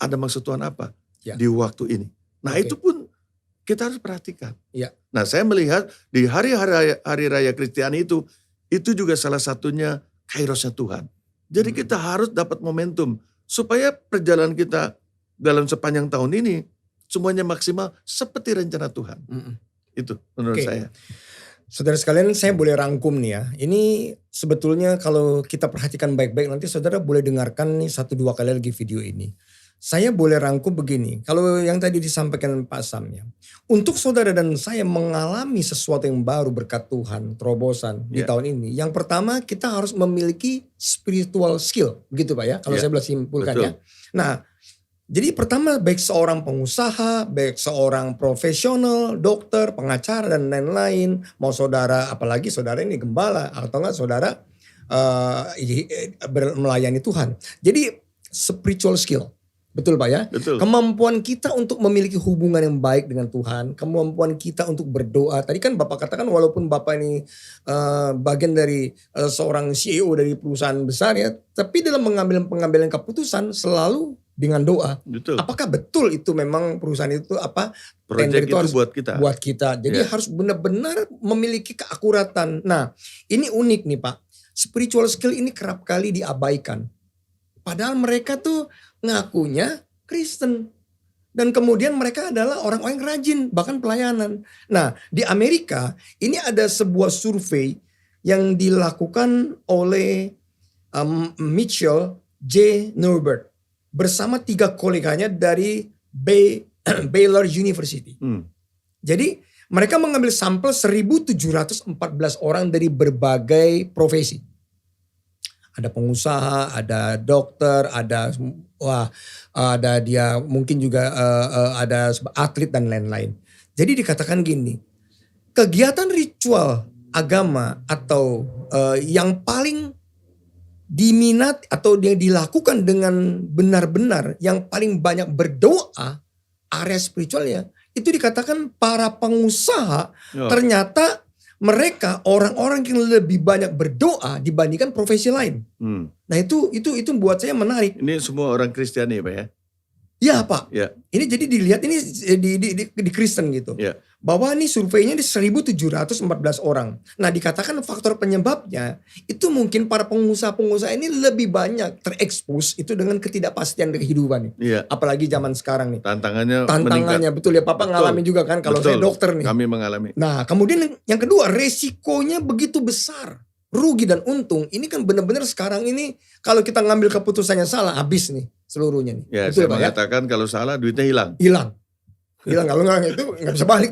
ada maksud Tuhan apa di waktu ini. Nah, itu pun kita harus perhatikan. Ya. Nah, saya melihat di hari raya Kristiani itu juga salah satunya kairosnya Tuhan. Jadi kita harus dapat momentum supaya perjalanan kita dalam sepanjang tahun ini semuanya maksimal seperti rencana Tuhan. Itu menurut saya. Saudara sekalian, saya boleh rangkum nih ya. Ini sebetulnya kalau kita perhatikan baik-baik, nanti saudara boleh dengarkan nih 1-2 kali lagi video ini. Saya boleh rangkum begini, kalau yang tadi disampaikan Pak Sam ya. Untuk saudara dan saya mengalami sesuatu yang baru berkat Tuhan, terobosan di tahun ini. Yang pertama, kita harus memiliki spiritual skill, begitu Pak ya. Kalau saya boleh simpulkan ya. Nah, jadi pertama baik seorang pengusaha, baik seorang profesional, dokter, pengacara dan lain-lain. Mau saudara, apalagi saudara ini gembala atau enggak saudara melayani Tuhan. Jadi spiritual skill. Betul Pak ya? Betul. Kemampuan kita untuk memiliki hubungan yang baik dengan Tuhan, kemampuan kita untuk berdoa. Tadi kan Bapak katakan walaupun Bapak ini bagian dari seorang CEO dari perusahaan besar ya, tapi dalam pengambilan keputusan selalu dengan doa. Betul. Apakah betul itu memang perusahaan itu Proyek tender itu harus buat kita. buat kita. Jadi Ya. harus benar-benar memiliki keakuratan. Nah, ini unik nih Pak. Spiritual skill ini kerap kali diabaikan. Padahal mereka tuh ngakunya Kristen. Dan kemudian mereka adalah orang-orang yang rajin, bahkan pelayanan. Nah, di Amerika ini ada sebuah survei yang dilakukan oleh Mitchell J. Norbert bersama 3 koleganya dari Baylor University. Jadi mereka mengambil sampel 1.714 orang dari berbagai profesi. Ada pengusaha, ada dokter, ada dia mungkin juga ada atlet dan lain-lain. Jadi dikatakan gini, kegiatan ritual agama atau yang paling diminat atau yang dilakukan dengan benar-benar, yang paling banyak berdoa, area spiritualnya, itu dikatakan para pengusaha ternyata mereka orang-orang yang lebih banyak berdoa dibandingkan profesi lain. Nah itu buat saya menarik. Ini semua orang Kristiani Pak ya? Ya Pak. Ya. Ini jadi dilihat ini di Kristen gitu. Ya. Bahwa ini surveinya di 1.714 orang. Nah dikatakan faktor penyebabnya itu mungkin para pengusaha-pengusaha ini lebih banyak terekspos itu dengan ketidakpastian kehidupan. Ya. Apalagi zaman sekarang nih. Tantangannya meningkat. Betul ya, Papa ngalamin juga kan kalau saya dokter nih. Kami mengalami. Nah kemudian yang kedua, resikonya begitu besar. Rugi dan untung ini kan benar-benar sekarang ini kalau kita ngambil keputusannya salah habis nih seluruhnya nih. Ya, betul, saya mengatakan kalau salah duitnya hilang. Hilang kalau nggak itu nggak bisa balik.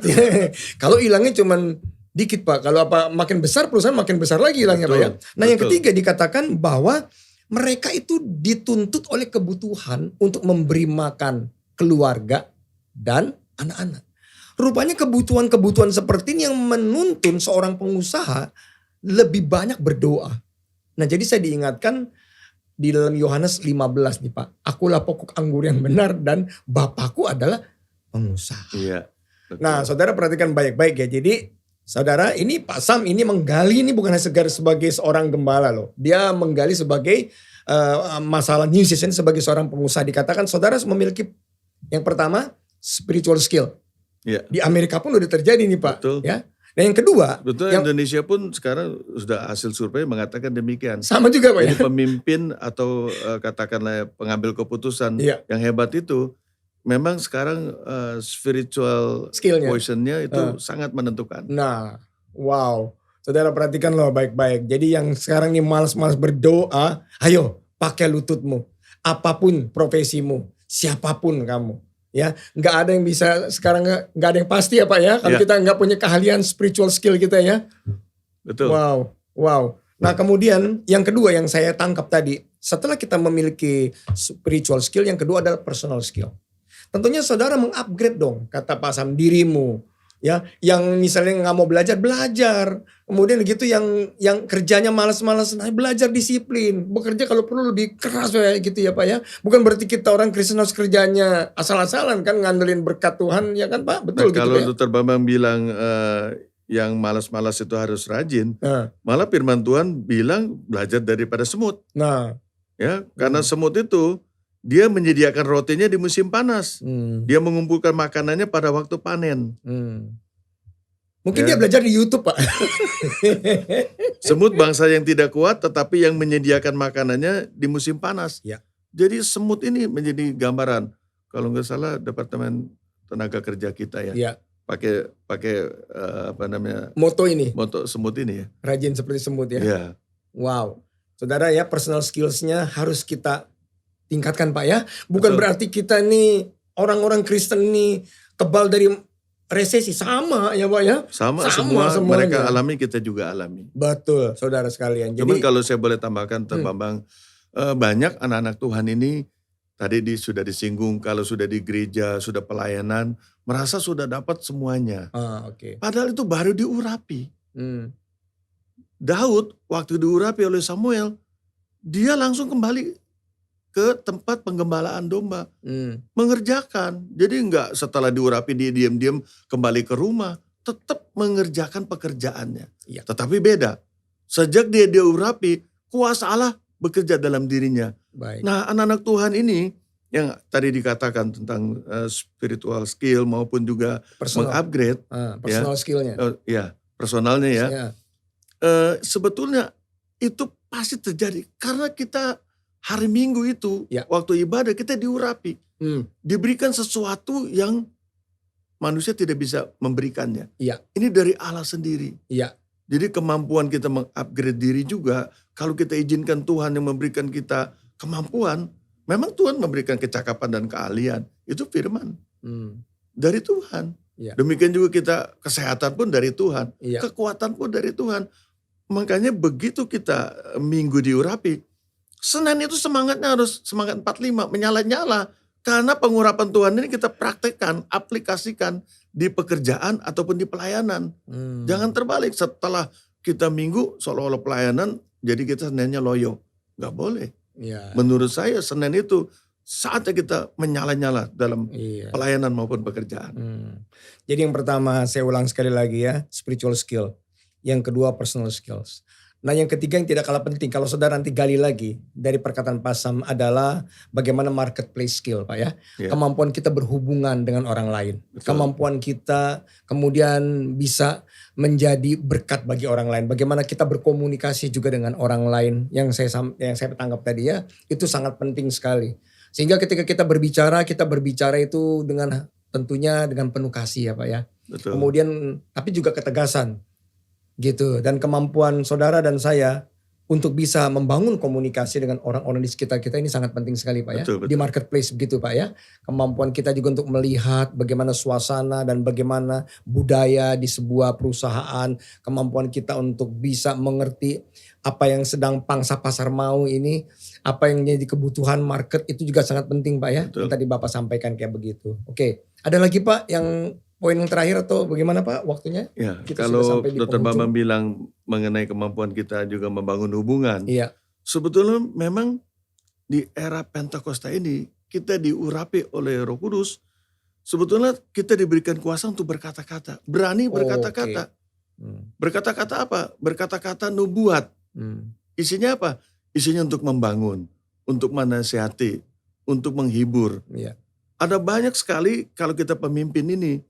Kalau hilangnya cuman dikit Pak. Kalau makin besar perusahaan makin besar lagi hilangnya Pak ya. Nah yang ketiga dikatakan bahwa mereka itu dituntut oleh kebutuhan untuk memberi makan keluarga dan anak-anak. Rupanya kebutuhan-kebutuhan seperti ini yang menuntun seorang pengusaha lebih banyak berdoa. Nah jadi saya diingatkan di dalam Yohanes 15 nih Pak. Akulah pokok anggur yang benar dan Bapakku adalah pengusaha. Iya. Betul. Nah saudara perhatikan baik-baik ya. Jadi saudara ini Pak Sam ini menggali ini bukan hanya sebagai seorang gembala loh. Dia menggali sebagai masalah New Season sebagai seorang pengusaha. Dikatakan saudara memiliki yang pertama spiritual skill. Iya. Di Amerika pun udah terjadi nih Pak. Betul. Ya. Nah yang kedua. Betul, Indonesia pun sekarang sudah hasil survei mengatakan demikian. Sama juga Pak ya. Jadi pemimpin atau katakanlah pengambil keputusan yang hebat itu memang sekarang spiritual skillnya, quotientnya itu sangat menentukan. Nah, wow. Saudara perhatikan loh baik-baik. Jadi yang sekarang nih malas-malas berdoa, ayo pakai lututmu. Apapun profesimu, siapapun kamu. Ya, nggak ada yang bisa sekarang nggak ada yang pasti ya Pak ya. Kalau kita nggak punya keahlian spiritual skill kita ya. Betul. Wow. Nah kemudian yang kedua yang saya tangkap tadi, setelah kita memiliki spiritual skill, yang kedua adalah personal skill. Tentunya saudara mengupgrade dong kata Pak Sam dirimu. Ya, yang misalnya nggak mau belajar, kemudian gitu yang kerjanya malas-malas, nah belajar disiplin, bekerja kalau perlu lebih keras kayak gitu ya Pak ya. Bukan berarti kita orang Kristen harus kerjanya asal-asalan kan ngandelin berkat Tuhan ya kan Pak, betul gitu kalau ya. Dr. Bambang bilang yang malas-malas itu harus rajin, malah firman Tuhan bilang belajar daripada semut. Nah, ya karena semut itu dia menyediakan rotinya di musim panas. Dia mengumpulkan makanannya pada waktu panen. Mungkin dia belajar di YouTube Pak. Semut bangsa yang tidak kuat tetapi yang menyediakan makanannya di musim panas. Ya. Jadi semut ini menjadi gambaran. Kalau nggak salah Departemen Tenaga Kerja kita ya. Ya. Pakai moto ini. Moto semut ini ya. Rajin seperti semut ya. Ya. Wow. Saudara ya personal skills-nya harus kita tingkatkan Pak ya. Bukan berarti kita nih orang-orang Kristen nih kebal dari resesi. Sama ya Pak ya. Sama semua mereka alami, kita juga alami. Betul saudara sekalian. Cuman kalau saya boleh tambahkan Bambang, banyak anak-anak Tuhan ini tadi sudah disinggung kalau sudah di gereja, sudah pelayanan, merasa sudah dapat semuanya. Padahal itu baru diurapi. Daud waktu diurapi oleh Samuel, dia langsung kembali ke tempat penggembalaan domba. Hmm. Mengerjakan. Jadi enggak setelah diurapi dia diam-diam kembali ke rumah. Tetap mengerjakan pekerjaannya. Iya. Tetapi beda. Sejak dia diurapi, kuasa Allah bekerja dalam dirinya. Baik. Nah, anak-anak Tuhan ini yang tadi dikatakan tentang spiritual skill maupun juga Personal. mengupgrade. Personal skillnya. Ya, personalnya ya. Ya. Sebetulnya itu pasti terjadi karena kita hari Minggu itu Ya. waktu ibadah kita diurapi, diberikan sesuatu yang manusia tidak bisa memberikannya. Iya. Ini dari Allah sendiri. Iya. Jadi kemampuan kita mengupgrade diri juga, kalau kita izinkan Tuhan yang memberikan kita kemampuan, memang Tuhan memberikan kecakapan dan keahlian. Itu firman dari Tuhan. Iya. Demikian juga kita kesehatan pun dari Tuhan, Iya. kekuatan pun dari Tuhan. Makanya begitu kita Minggu diurapi, Senin itu semangatnya harus semangat 45, menyala-nyala. Karena pengurapan Tuhan ini kita praktekkan, aplikasikan di pekerjaan ataupun di pelayanan. Jangan terbalik, setelah kita Minggu seolah-olah pelayanan, jadi kita Seninnya loyo. Gak boleh. Iya. Menurut saya Senin itu saatnya kita menyala-nyala dalam Iya. pelayanan maupun pekerjaan. Jadi yang pertama saya ulang sekali lagi ya, spiritual skill. Yang kedua personal skills. Nah yang ketiga yang tidak kalah penting, kalau saudara nanti gali lagi dari perkataan Pak Sam adalah bagaimana marketplace skill Pak ya. Ya. Kemampuan kita berhubungan dengan orang lain. Betul. Kemampuan kita kemudian bisa menjadi berkat bagi orang lain. Bagaimana kita berkomunikasi juga dengan orang lain yang saya tangkap tadi ya. Itu sangat penting sekali. Sehingga ketika kita berbicara itu dengan tentunya dengan penuh kasih ya Pak ya. Betul. Kemudian tapi juga ketegasan gitu, dan kemampuan saudara dan saya untuk bisa membangun komunikasi dengan orang-orang di sekitar kita ini sangat penting sekali Pak ya. Betul. Di marketplace begitu Pak ya. Kemampuan kita juga untuk melihat bagaimana suasana dan bagaimana budaya di sebuah perusahaan. Kemampuan kita untuk bisa mengerti apa yang sedang pangsa pasar mau ini, apa yang jadi kebutuhan market, itu juga sangat penting Pak ya. Betul. Yang tadi Bapak sampaikan kayak begitu. Oke, ada lagi Pak yang poin yang terakhir atau bagaimana Pak waktunya? Ya, Kita sudah kalau sampai di Dr. penghujung. Bambang bilang mengenai kemampuan kita juga membangun hubungan. Iya. Sebetulnya memang di era Pentakosta ini kita diurapi oleh Roh Kudus. Sebetulnya kita diberikan kuasa untuk berkata-kata, berani berkata-kata. Berkata-kata apa? Berkata-kata nubuat. Isinya apa? Isinya untuk membangun, untuk menasihati, untuk menghibur. Iya. Ada banyak sekali kalau kita pemimpin ini,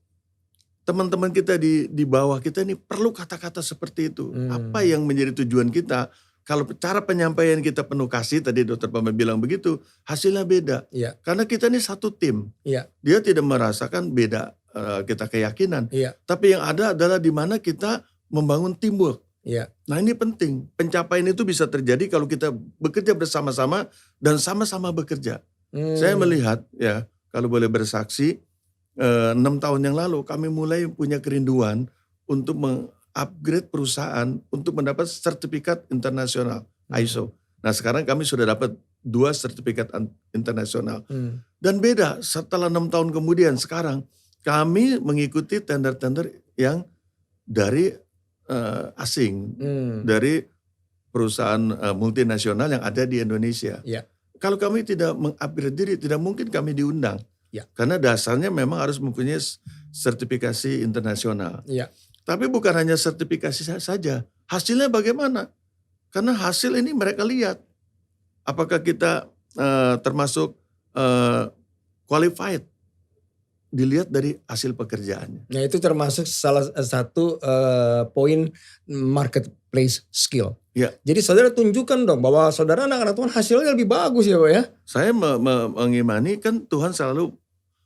teman-teman kita di bawah kita ini perlu kata-kata seperti itu. Apa yang menjadi tujuan kita? Kalau cara penyampaian kita penuh kasih, tadi Dr. Bambang bilang begitu, hasilnya beda. Iya. Karena kita ini satu tim. Iya. Dia tidak merasakan beda kita keyakinan. Iya. Tapi yang ada adalah di mana kita membangun teamwork. Iya. Nah ini penting. Pencapaian itu bisa terjadi kalau kita bekerja bersama-sama dan sama-sama bekerja. Saya melihat ya, kalau boleh bersaksi, 6 tahun yang lalu kami mulai punya kerinduan untuk mengupgrade perusahaan untuk mendapat sertifikat internasional ISO. Nah sekarang kami sudah dapat 2 sertifikat internasional. Dan beda setelah 6 tahun kemudian sekarang kami mengikuti tender-tender yang dari asing, dari perusahaan multinasional yang ada di Indonesia. Iya. Kalau kami tidak mengupgrade diri, tidak mungkin kami diundang. Ya. Karena dasarnya memang harus mempunyai sertifikasi internasional. Iya. Tapi bukan hanya sertifikasi saja. Hasilnya bagaimana? Karena hasil ini mereka lihat. Apakah kita termasuk qualified? Dilihat dari hasil pekerjaannya. Nah itu termasuk salah satu poin marketplace skill. Ya. Jadi saudara tunjukkan dong bahwa saudara anak-anak Tuhan hasilnya lebih bagus ya Pak ya. Saya mengimani kan Tuhan selalu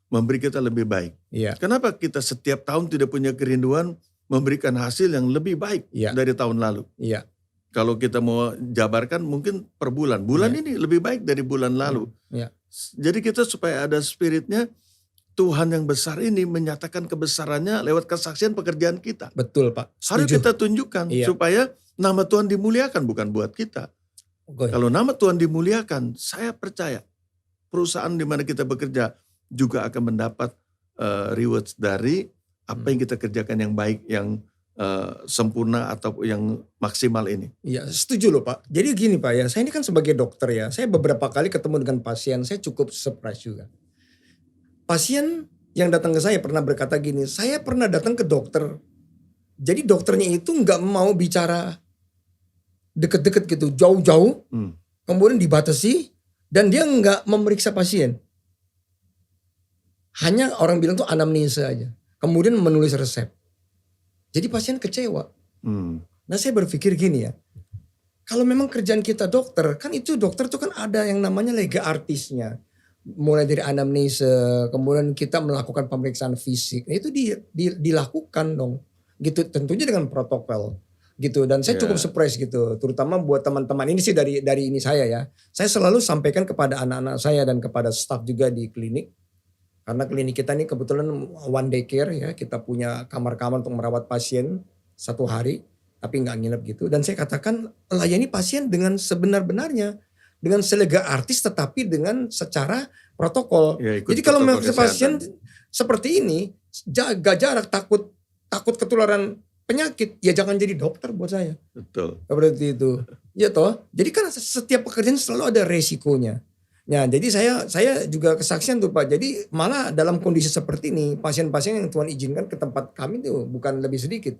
memberi kita lebih baik. Iya. Kenapa kita setiap tahun tidak punya kerinduan memberikan hasil yang lebih baik dari tahun lalu? Iya. Kalau kita mau jabarkan mungkin per bulan. Bulan ini lebih baik dari bulan lalu. Iya. Jadi kita supaya ada spiritnya, Tuhan yang besar ini menyatakan kebesarannya lewat kesaksian pekerjaan kita. Betul Pak. Harus kita tunjukkan supaya nama Tuhan dimuliakan, bukan buat kita. Kalau nama Tuhan dimuliakan, saya percaya perusahaan di mana kita bekerja juga akan mendapat rewards dari apa yang kita kerjakan yang baik, yang sempurna atau yang maksimal ini. Iya, setuju loh Pak. Jadi gini Pak ya, saya ini kan sebagai dokter ya, saya beberapa kali ketemu dengan pasien, saya cukup surprise juga. Pasien yang datang ke saya pernah berkata gini, saya pernah datang ke dokter, jadi dokternya itu nggak mau bicara deket-deket gitu, jauh-jauh, kemudian dibatasi, dan dia nggak memeriksa pasien. Hanya orang bilang tuh anamnesa aja. Kemudian menulis resep. Jadi pasien kecewa. Nah saya berpikir gini ya. Kalau memang kerjaan kita dokter, kan itu dokter tuh kan ada yang namanya lega artisnya. Mulai dari anamnesa, kemudian kita melakukan pemeriksaan fisik. Nah itu dilakukan dong. Gitu tentunya dengan protokol. Gitu dan saya cukup surprise gitu. Terutama buat teman-teman ini sih dari ini saya ya. Saya selalu sampaikan kepada anak-anak saya dan kepada staf juga di klinik. Karena klinik kita ini kebetulan one day care ya, kita punya kamar-kamar untuk merawat pasien 1 hari, tapi nggak nginep gitu. Dan saya katakan layani pasien dengan sebenar-benarnya, dengan selega artis tetapi dengan secara protokol. Ya, jadi kalau pasien seperti ini, jaga jarak, takut ketularan penyakit, ya jangan jadi dokter buat saya. Betul. Seperti itu. Ya toh, jadi kan setiap pekerjaan selalu ada resikonya. Ya, jadi saya juga kesaksian tuh Pak. Jadi malah dalam kondisi seperti ini, pasien-pasien yang Tuhan izinkan ke tempat kami tuh bukan lebih sedikit.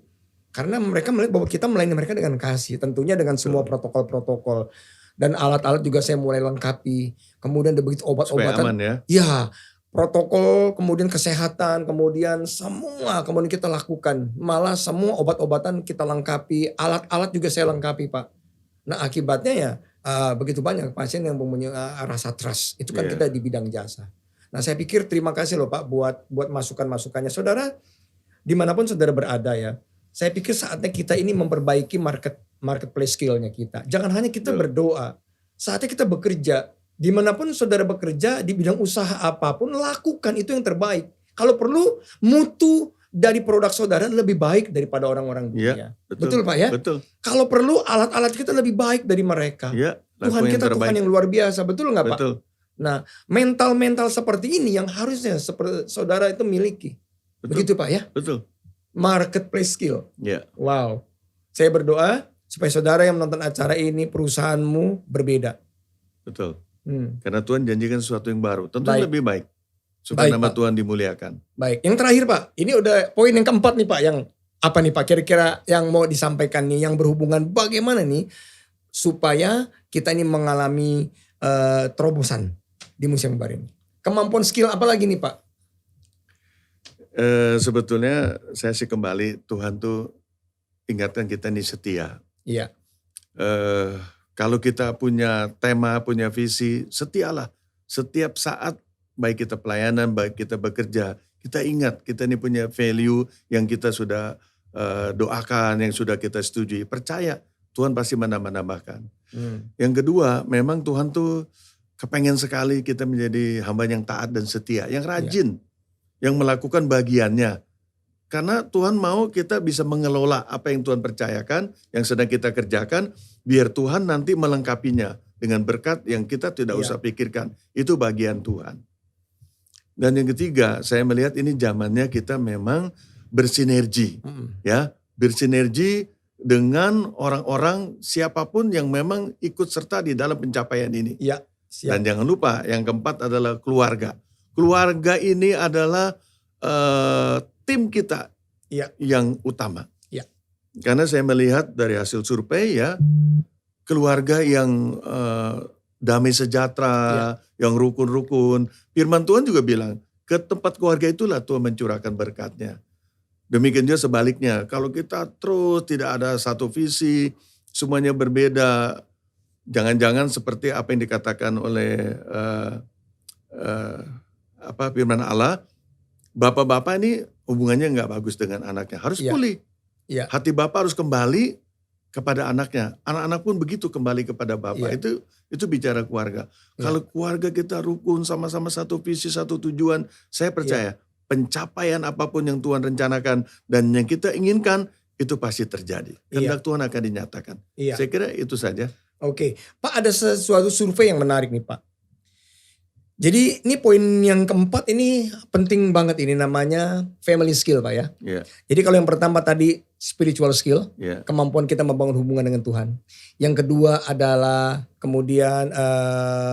Karena mereka melihat bahwa kita melayani mereka dengan kasih. Tentunya dengan semua protokol-protokol. Dan alat-alat juga saya mulai lengkapi. Kemudian ada begitu obat-obatan. Supaya aman ya. Ya, protokol, kemudian kesehatan, kemudian semua kemudian kita lakukan. Malah semua obat-obatan kita lengkapi. Alat-alat juga saya lengkapi Pak. Nah akibatnya ya, begitu banyak pasien yang mempunyai rasa trust. Itu kan kita di bidang jasa. Nah saya pikir terima kasih loh Pak buat masukan-masukannya. Saudara, dimanapun saudara berada ya. Saya pikir saatnya kita ini memperbaiki marketplace skillnya kita. Jangan hanya kita berdoa. Saatnya kita bekerja. Dimanapun saudara bekerja di bidang usaha apapun, lakukan itu yang terbaik. Kalau perlu mutu dari produk saudara lebih baik daripada orang-orang dunia. Ya, betul Pak ya? Betul. Kalau perlu alat-alat kita lebih baik dari mereka. Ya, Tuhan kita Tuhan yang luar biasa, betul nggak Pak? Betul. Nah, mental-mental seperti ini yang harusnya saudara itu miliki. Betul. Begitu Pak ya? Betul. Marketplace skill. Ya. Wow. Saya berdoa supaya saudara yang menonton acara ini perusahaanmu berbeda. Betul. Karena Tuhan janjikan sesuatu yang baru. Tentu lebih baik. Supaya nama Tuhan dimuliakan. Baik, yang terakhir Pak, ini udah poin yang keempat nih Pak, yang apa nih Pak kira-kira yang mau disampaikan nih, yang berhubungan bagaimana nih supaya kita ini mengalami terobosan di musim baru ini. Kemampuan skill apa lagi nih Pak? Sebetulnya saya sih kembali Tuhan tuh ingatkan kita ini setia. Iya. Kalau kita punya tema, punya visi, setialah. Setiap saat baik kita pelayanan, baik kita bekerja, kita ingat kita ini punya value yang kita sudah doakan, yang sudah kita setujui. Percaya Tuhan pasti menambah-nambahkan. Yang kedua, memang Tuhan tuh kepengen sekali kita menjadi hamba yang taat dan setia, yang rajin, yang melakukan bagiannya. Karena Tuhan mau kita bisa mengelola apa yang Tuhan percayakan, yang sedang kita kerjakan, biar Tuhan nanti melengkapinya dengan berkat yang kita tidak usah pikirkan. Itu bagian Tuhan. Dan yang ketiga, saya melihat ini zamannya kita memang bersinergi, ya, bersinergi dengan orang-orang siapapun yang memang ikut serta di dalam pencapaian ini. Iya. Dan jangan lupa, yang keempat adalah keluarga. Keluarga ini adalah tim kita yang utama. Ya. Karena saya melihat dari hasil survei ya, keluarga yang damai sejahtera, yang rukun-rukun. Firman Tuhan juga bilang, ke tempat keluarga itulah Tuhan mencurahkan berkatnya. Demikian juga sebaliknya, kalau kita terus tidak ada satu visi, semuanya berbeda, jangan-jangan seperti apa yang dikatakan oleh firman Allah, bapak-bapak ini hubungannya nggak bagus dengan anaknya, harus pulih. Hati bapak harus kembali kepada anaknya, anak-anak pun begitu kembali kepada bapak. Itu bicara keluarga. Kalau keluarga kita rukun, sama-sama satu visi, satu tujuan, saya percaya pencapaian apapun yang Tuhan rencanakan dan yang kita inginkan itu pasti terjadi. Kehendak Tuhan akan dinyatakan. Saya kira itu saja. Oke, Pak, ada sesuatu survei yang menarik nih Pak. Jadi ini poin yang keempat ini penting banget, ini namanya family skill Pak ya. Ya, Jadi kalau yang pertama tadi spiritual skill, ya, kemampuan kita membangun hubungan dengan Tuhan. Yang kedua adalah kemudian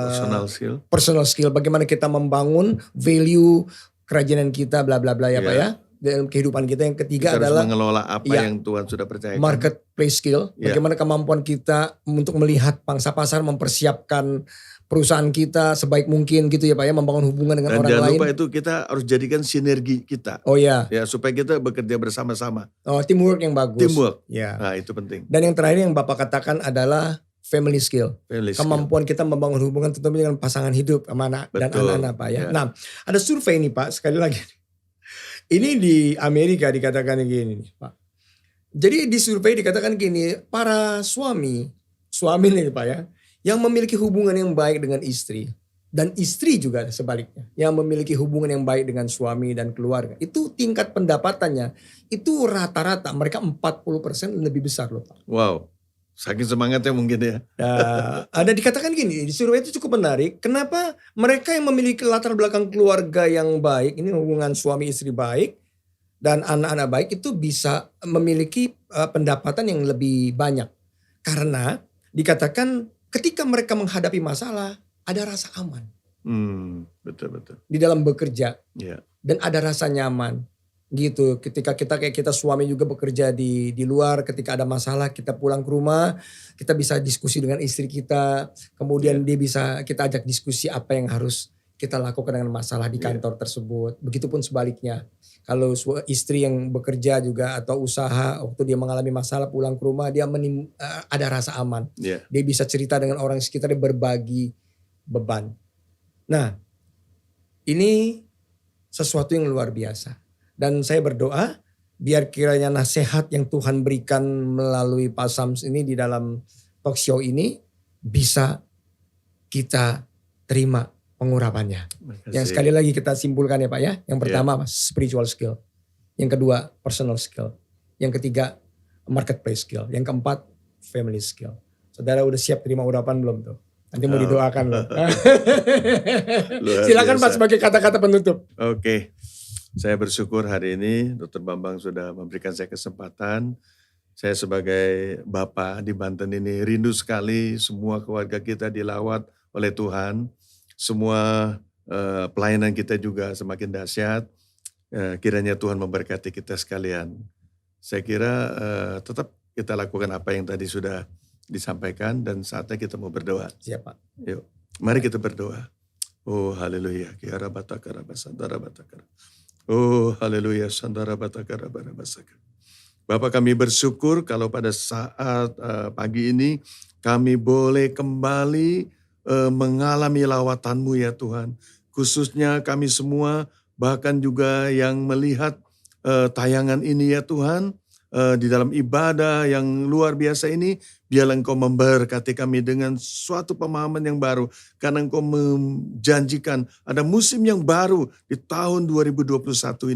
personal skill. skill, bagaimana kita membangun value kerajinan kita bla bla bla ya Pak Ya. ya. Dalam kehidupan kita. Yang ketiga Kita harus adalah mengelola apa ya, yang Tuhan sudah percayakan. marketplace skill, Ya. bagaimana kemampuan kita untuk melihat pangsa pasar, mempersiapkan perusahaan kita sebaik mungkin gitu ya Pak ya, membangun hubungan dengan Dan orang jangan lain. lupa itu kita harus jadikan sinergi kita. Oh ya, Ya, supaya kita bekerja bersama-sama. teamwork yang bagus. Teamwork. Ya. Nah, itu penting. Dan yang terakhir yang Bapak katakan adalah family skill. Family skill. Kemampuan kita membangun hubungan tentunya dengan pasangan hidup sama anak dan Betul. anak-anak Pak ya. Ya. Nah, ada survei nih Pak, sekali lagi. Ini di Amerika dikatakan gini nih Pak. Jadi di survei dikatakan gini, para suami nih Pak ya, yang memiliki hubungan yang baik dengan istri, dan istri juga sebaliknya, yang memiliki hubungan yang baik dengan suami dan keluarga, itu tingkat pendapatannya, itu rata-rata mereka 40% lebih besar loh Pak. Wow. Saking semangatnya mungkin ya. Nah, ada dikatakan gini, di survei itu cukup menarik. Kenapa mereka yang memiliki latar belakang keluarga yang baik, ini hubungan suami istri baik dan anak-anak baik, itu bisa memiliki pendapatan yang lebih banyak. Karena dikatakan ketika mereka menghadapi masalah, ada rasa aman Betul. di dalam bekerja Ya. dan ada rasa nyaman. Gitu, ketika kita suami juga bekerja di luar, ketika ada masalah kita pulang ke rumah, kita bisa diskusi dengan istri kita, kemudian dia bisa kita ajak diskusi apa yang harus kita lakukan dengan masalah di kantor tersebut. Begitupun sebaliknya, kalau istri yang bekerja juga atau usaha, waktu dia mengalami masalah pulang ke rumah, dia ada rasa aman. Ya. Dia bisa cerita dengan orang sekitar, dia berbagi beban. Nah, ini sesuatu yang luar biasa. Dan saya berdoa biar kiranya nasihat yang Tuhan berikan melalui Pak Sams ini di dalam talk show ini bisa kita terima pengurapannya. Makasih. Yang sekali lagi kita simpulkan ya Pak ya. Yang pertama spiritual skill. Yang kedua personal skill. Yang ketiga marketplace skill. Yang keempat family skill. Saudara udah siap terima urapan belum tuh? Nanti mau didoakan loh. Silakan Pak sebagai kata-kata penutup. Oke. Saya bersyukur hari ini Dr. Bambang sudah memberikan saya kesempatan. Saya sebagai Bapak di Banten ini rindu sekali semua keluarga kita dilawat oleh Tuhan. Semua pelayanan kita juga semakin dahsyat. Kiranya Tuhan memberkati kita sekalian. Saya kira tetap kita lakukan apa yang tadi sudah disampaikan dan saatnya kita mau berdoa. Siap Pak. Yuk, mari kita berdoa. Oh haleluya. Kiara batakara basantara batakara. Oh haleluya, sandara batakara barabasaka. Bapak kami bersyukur kalau pada saat pagi ini kami boleh kembali mengalami lawatan-Mu ya Tuhan. Khususnya kami semua bahkan juga yang melihat tayangan ini ya Tuhan. Di dalam ibadah yang luar biasa ini, biarlah Engkau memberkati kami dengan suatu pemahaman yang baru. Karena Engkau menjanjikan ada musim yang baru di tahun 2021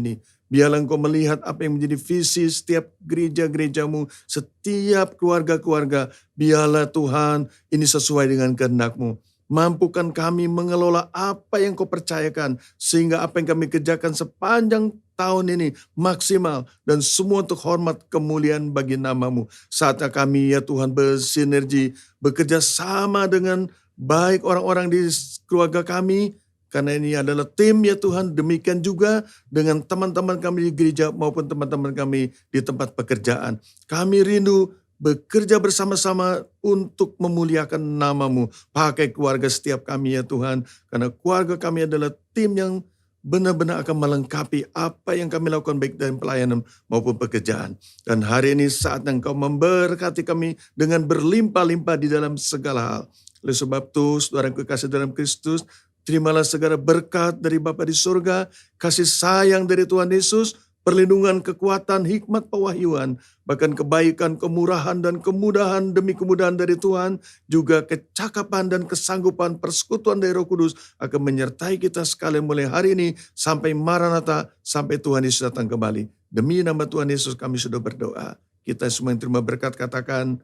ini. Biarlah Engkau melihat apa yang menjadi visi setiap gereja-gerejamu, setiap keluarga-keluarga. Biarlah Tuhan ini sesuai dengan kehendak-Mu. Mampukan kami mengelola apa yang Kau percayakan, sehingga apa yang kami kerjakan sepanjang tahun ini maksimal dan semua untuk hormat kemuliaan bagi nama-Mu. Saatnya kami ya Tuhan bersinergi, bekerja sama dengan baik orang-orang di keluarga kami, karena ini adalah tim ya Tuhan. Demikian juga dengan teman-teman kami di gereja maupun teman-teman kami di tempat pekerjaan. Kami rindu bekerja bersama-sama untuk memuliakan nama-Mu. Pakai keluarga setiap kami ya Tuhan, karena keluarga kami adalah tim yang benar-benar akan melengkapi apa yang kami lakukan baik dalam pelayanan maupun pekerjaan. Dan hari ini saatnya Engkau memberkati kami dengan berlimpah-limpah di dalam segala hal. Oleh sebab itu, saudara yang kekasih dalam Kristus, terimalah segala berkat dari Bapa di surga, kasih sayang dari Tuhan Yesus, perlindungan, kekuatan, hikmat, pewahyuan, bahkan kebaikan, kemurahan, dan kemudahan demi kemudahan dari Tuhan, juga kecakapan dan kesanggupan persekutuan dari Roh Kudus akan menyertai kita sekalian mulai hari ini sampai Maranatha, sampai Tuhan Yesus datang kembali. Demi nama Tuhan Yesus kami sudah berdoa. Kita semua yang terima berkat katakan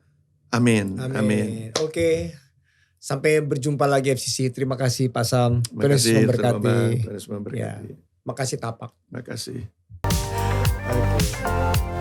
amin. Amin. Oke. Sampai berjumpa lagi FCC. Terima kasih Pak Sam. Terima Tuhan Yesus kasih, memberkati. Tuhan Yesus memberkati. Makasih Tapak. Terima kasih. Oke.